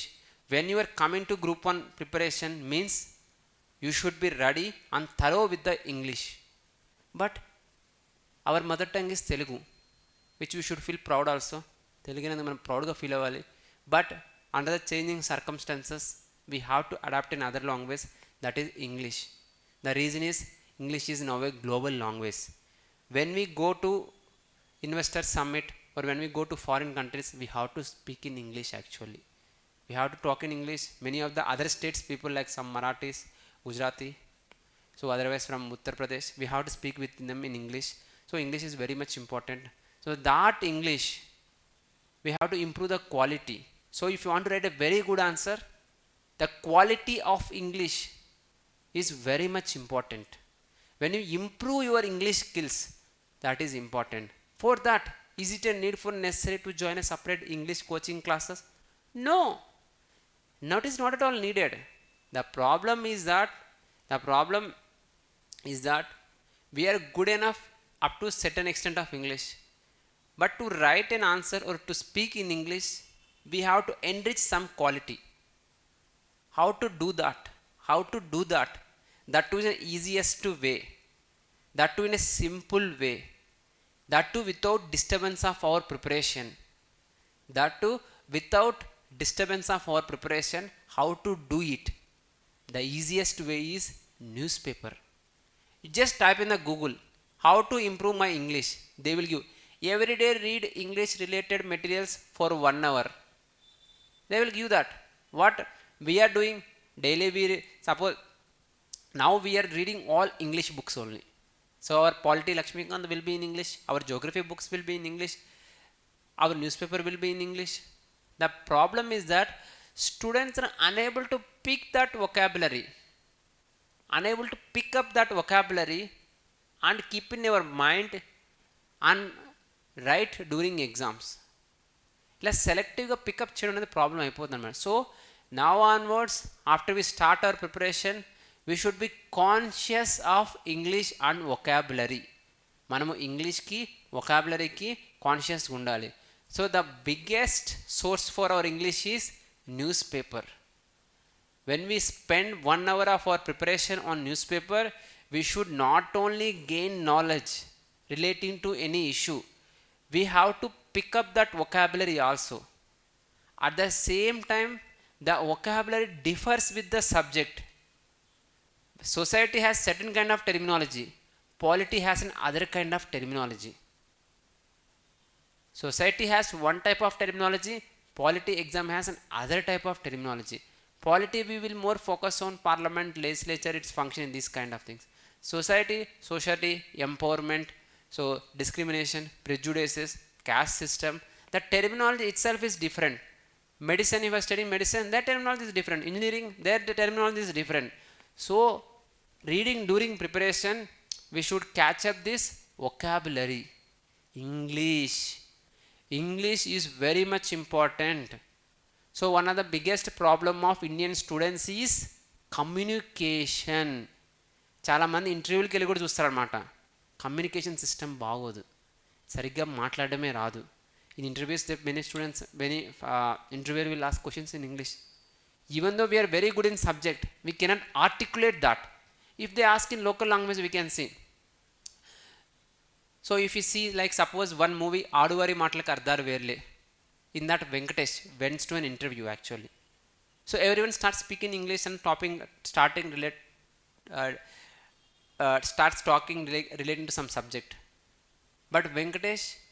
Speaker 1: When you are coming to group 1 preparation means you should be ready and thorough with the English. But our mother tongue is Telugu. which we should feel proud also. Telugu అనేది మనం ప్రౌడ్గా feel అవ్వాలి. But under the changing circumstances we have to adapt in other language, that is English. The reason is English is now a global language. When we go to investor summit or when we go to foreign countries, we have to speak in English actually. We have to talk in English. Many of the other states people like some Marathis, Gujarati, so otherwise from Uttar Pradesh, we have to speak with them in English. So English is very much important. So that English, we have to improve the quality. So if you want to write a very good answer, the quality of English is very much important. When you improve your English skills, that is important. For that, is it a need for necessary to join a separate English coaching classes? No, that is not at all needed. The problem is that we are good enough up to certain extent of English, but to write an answer or to speak in English, we have to enrich some quality. How to do that? That too in the easiest way, that too in a simple way, that too without disturbance of our preparation, how to do it? The easiest way is newspaper. You just type in the Google, how to improve my English. They will give every day read English related materials for 1 hour. They will give that. What we are doing daily, suppose now we are reading all English books only. So our polity Lakshmikant will be in English, our geography books will be in English, our newspaper will be in English. The problem is that students are unable to pick up that vocabulary and keep in your mind and write during exams. ఇలా సెలెక్టివ్గా pickup చేయడం అనేది problem అయిపోతుంది అన్నమాట. So now onwards, after we start our preparation, we should be conscious of English and vocabulary. మనము ఇంగ్లీష్కి vocabularyకి కాన్షియస్గా ఉండాలి. So the biggest source for our English is newspaper. When we spend 1 hour of our preparation on newspaper, we should not only gain knowledge relating to any issue, we have to pick up that vocabulary also. At the same time, the vocabulary differs with the subject. Society has certain kind of terminology, polity has another kind of terminology. Society has one type of terminology, polity exam has another type of terminology. Polity we will more focus on parliament, legislature, its function in these kind of things. Society, empowerment, so discrimination, prejudices, caste system, the terminology itself is different. Medicine, if you are studying medicine, that terminology is different. Engineering, their terminology is different. So reading during preparation, we should catch up this vocabulary. English is very much important. So one of the biggest problem of Indian students is communication. చాలా మంది ఇంటర్వ్యూలకి వెళ్ళి కూడా చూస్తారనమాట, communication system బాగోదు, సరిగ్గా మాట్లాడమే రాదు. In interviews, many students, many interviewer will ask questions in English. Even though we are very good in subject, we cannot articulate that. If they ask in local language, we can see. So if you see, like suppose one movie, Aduvari Matlaku Ardar Verle, in that Venkatesh went to an interview actually. So everyone starts speaking English and starts talking relating to some subject. But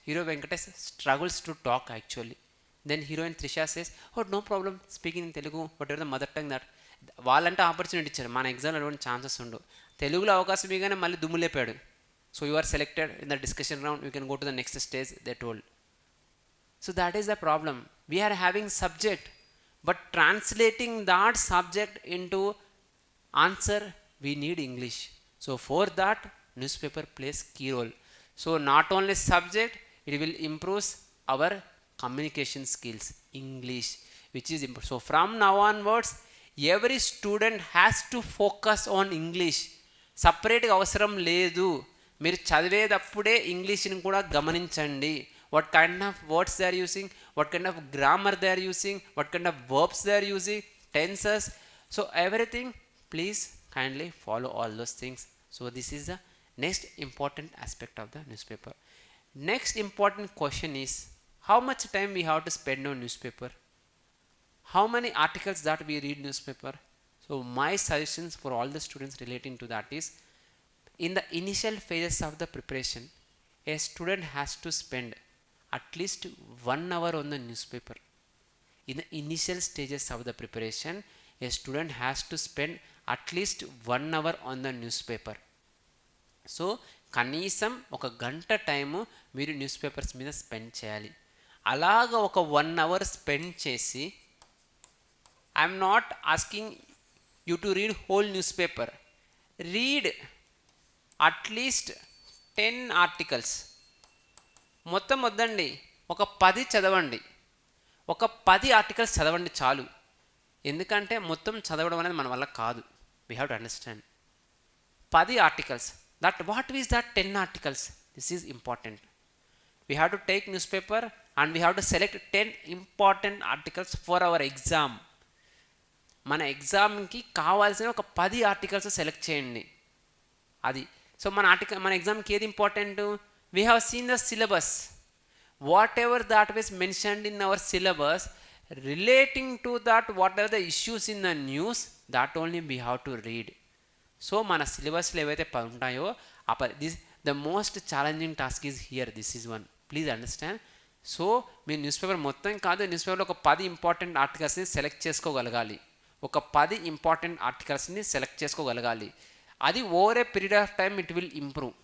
Speaker 1: hero Venkatesh struggles to talk actually. Then heroine Trisha says, oh no problem, speaking in Telugu, whatever the mother tongue that. వాళ్ళంటే opportunity ఇచ్చారు, మన ఎగ్జామ్లో అటువంటి chances ఉండవు. తెలుగులో అవకాశం ఇవ్వగానే మళ్ళీ దుమ్ము లేపాడు. So you are selected in the discussion round, you can go to the next stage, they told. So that is the problem. We are having subject, but translating that subject into answer, we need English. So for that, newspaper plays key role. So not only subject, it will improve our communication skills, English, which is important. So from now onwards, every student has to focus on English. సపరేట్గా అవసరం లేదు, మీరు చదివేటప్పుడే ఇంగ్లీష్ని కూడా గమనించండి. What kind of words they are using, what kind of grammar they are using, what kind of verbs they are using, tenses. So everything, please kindly follow all those things. So this is the next important aspect of the newspaper. Next important question is, how much time we have to spend on newspaper? How many articles that we read newspaper? So my suggestions for all the students relating to that is, in the initial phases of the preparation, a student has to spend at least 1 hour on the newspaper. In the initial stages of the preparation, a student has to spend at least 1 hour on the newspaper. So కనీసం ఒక గంట time మీరు news papers మీద spend చేయాలి. అలాగ ఒక 1 hour spend చేసి, I'm not asking you to read whole news paper, read at least 10 articles. మొత్తం వద్దండి, ఒక 10 చదవండి. ఒక 10 articles చదవండి చాలు. ఎందుకంటే మొత్తం చదవడం అనేది మన వల్ల కాదు. We have to understand 10 articles. That what is that 10 articles? This is important. We have to take newspaper and we have to select 10 important articles for our exam. మన ఎగ్జామ్కి కావాల్సిన ఒక 10 articles సెలెక్ట్ చేయండి. అది సో మన ఎగ్జామ్కి ఏది important? We have seen the syllabus. What ever that was mentioned in our syllabus relating to that, what ever the issues in the news, that only we have to read. So మన సిలబస్లో ఏవైతే ఉంటాయో the most challenging task is here. This is one, please understand. So మీరు news paper మొత్తం కాదు, news పేపర్లో ఒక 10 important ఆర్టికల్స్ని select చేసుకోగలగాలి. ఒక 10 ఇంపార్టెంట్ ఆర్టికల్స్ని సెలెక్ట్ చేసుకోగలగాలి. అది over a period of time it will improve.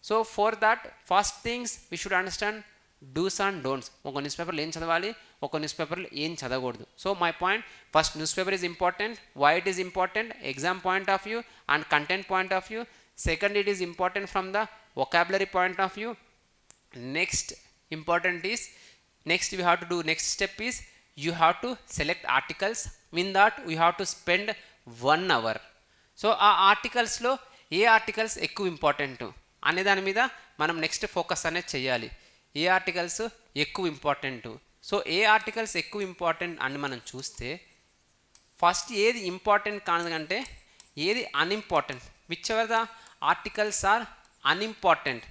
Speaker 1: So for that first things we should understand dos and don'ts. ఒక news పేపర్లో ఏం చదవాలి, ఒక న్యూస్ పేపర్లో ఏం చదవకూడదు. So my point, first news paper is important. Why it is important? Exam point of view and content point of view. Second, it is important from the vocabulary point of view. Next important is, next we have to do, next step is you have to select articles. Mean that we have to spend 1 hour. So ఆ ఆర్టికల్స్లో ఏ articles ఎక్కువ important అనే దాని మీద మనం next focus అనేది చేయాలి. ఏ articles ఎక్కువ ఇంపార్టెంట్. సో ఏ ఆర్టికల్స్ ఎక్కువ ఇంపార్టెంట్ అని మనం చూస్తే, ఫస్ట్ ఏది ఇంపార్టెంట్ కాదంటే ఏది unimportant. Whichever the articles are unimportant.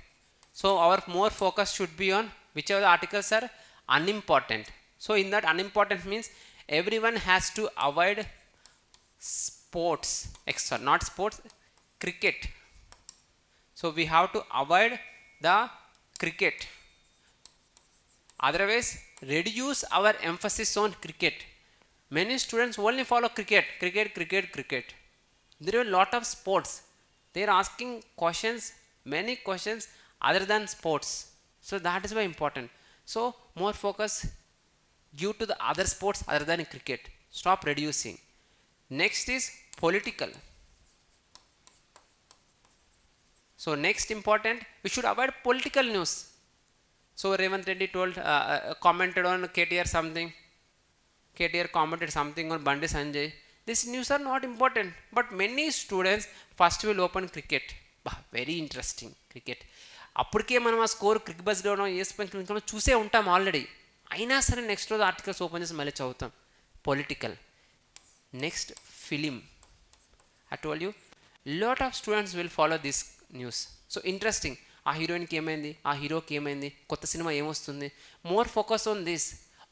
Speaker 1: So our more focus should be on whichever the articles are unimportant. So in that unimportant means everyone has to avoid sports, extra not sports, cricket. So we have to avoid the cricket, otherwise reduce our emphasis on cricket. Many students only follow cricket. There are a lot of sports. They are asking questions, many questions other than sports. So that is why important. So more focus give to the other sports other than cricket. Stop reducing. Next is political. So next important, we should avoid political news. So Revanth Reddy commented on KTR something. KTR commented something on Bandi Sanjay. These news are not important, but many students first will open cricket. Very interesting cricket. అప్పటికే మనం ఆ score Crick బస్లోనో ESPN చూసే ఉంటాం already. అయినా సరే next రోజు articles open చేసి మళ్ళీ చదువుతాం. Political. Next, film. I told you lot of students will follow this news. So interesting. ఆ హీరోయిన్కి ఏమైంది, ఆ హీరోకి ఏమైంది, కొత్త సినిమా ఏమొస్తుంది, more focus on this.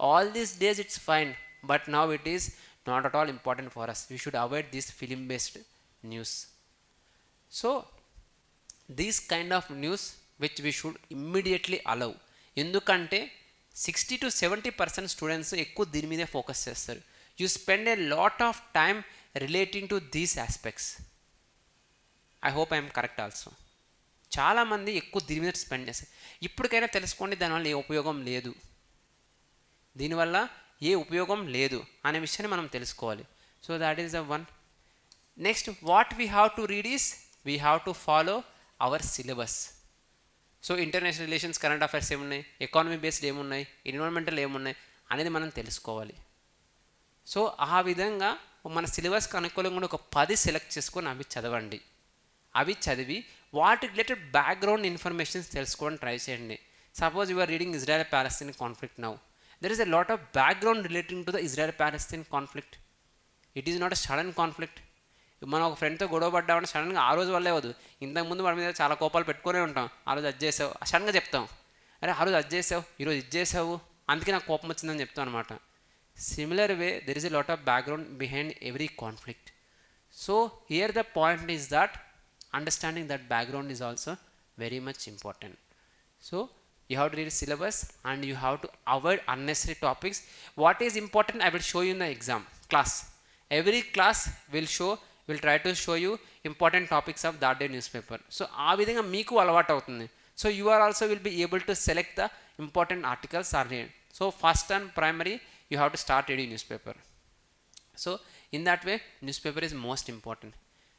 Speaker 1: All these days it's fine, but now it is not at all important for us. We should avoid this film based news. So these kind of news which we should immediately allow. ఎందుకంటే 60 to 70% students ఎక్కువ దీని మీదే focus చేస్తారు. You spend a lot of time relating to these aspects. I hope I am correct also. చాలామంది ఎక్కువ దీని మీద spend చేస్తారు. ఇప్పటికైనా తెలుసుకోండి, దానివల్ల ఏ ఉపయోగం లేదు, దీనివల్ల ఏ ఉపయోగం లేదు అనే విషయాన్ని మనం తెలుసుకోవాలి. So that is the one. Next what we have to read is, we have to follow our syllabus. So international relations, current affairs ఏమున్నాయి, ఎకానమీ బేస్డ్ ఏమున్నాయి, ఎన్విరాన్మెంటల్ ఏమున్నాయి అనేది మనం తెలుసుకోవాలి. సో ఆ విధంగా మన సిలబస్కి అనుకూలంగా ఒక 10 సెలెక్ట్ చేసుకొని అవి చదవండి. అవి చదివి వాటి రిలేటెడ్ బ్యాక్గ్రౌండ్ ఇన్ఫర్మేషన్స్ తెలుసుకోవడానికి ట్రై చేయండి. Suppose you are reading Israel Palestine conflict now, there is a lot of background relating to the Israel Palestine conflict. It is not a sudden conflict. మనం ఒక ఫ్రెండ్తో గొడవ పడ్డామంటే సడన్గా ఆ రోజు వల్లే అవ్వదు, ఇంతకుముందు వాడి మీద చాలా కోపాలు పెట్టుకునే ఉంటాం, ఆ రోజు అది చేసావు సడన్గా చెప్తాం, అరే ఆ రోజు అది చేసావు ఈరోజు ఇది చేసావు అందుకే నాకు కోపం వచ్చిందని చెప్తాం అనమాట. Similar way there is a lot of background behind every conflict. So here the point is that understanding that background is also very much important. So you have to read syllabus and you have to avoid unnecessary topics. What is important I will show you in the exam class. Every class will try to show you important topics of that day newspaper. So aa vidhanga meeku alavatu avutundi. So you are also will be able to select the important articles or read. So first and primary you have to start reading newspaper. So in that way newspaper is most important.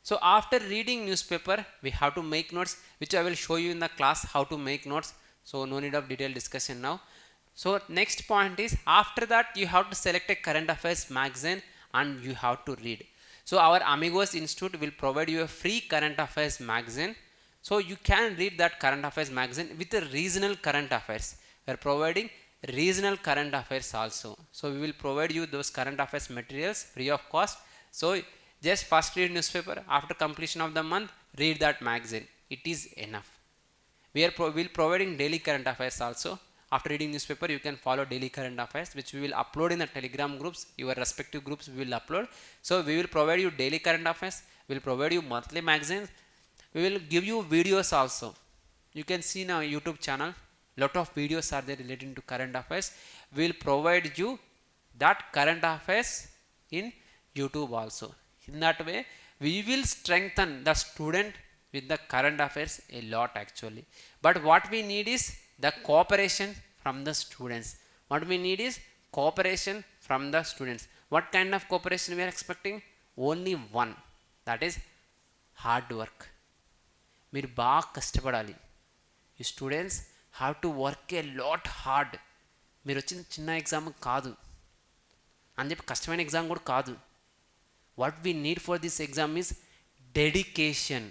Speaker 1: So after reading newspaper we have to make notes, which I will show you in the class how to make notes. So no need of detailed discussion now. So next point is after that you have to select a current affairs magazine and you have to read. So our Amigos Institute will provide you a free current affairs magazine. So you can read that current affairs magazine with a regional current affairs. We are providing regional current affairs also. So we will provide you those current affairs materials free of cost. So just first read newspaper, after completion of the month read that magazine, it is enough. We will providing daily current affairs also. After reading newspaper you can follow daily current affairs, which we will upload in the telegram groups, your respective groups we will upload. So we will provide you daily current affairs, we will provide you monthly magazines, we will give you videos also. You can see now YouTube channel, lot of videos are there relating to current affairs. We will provide you that current affairs in YouTube also. In that way we will strengthen the student with the current affairs a lot actually. But what we need is the cooperation from the students. What we need is cooperation from the students. What kind of cooperation we are expecting? Only one, that is hard work. మీరు బాగా కష్టపడాలి. You students have to work a lot hard. మీరు వచ్చిన చిన్న exam కాదు అని చెప్పి కష్టమైన ఎగ్జామ్ కూడా కాదు. What we need for this exam is dedication.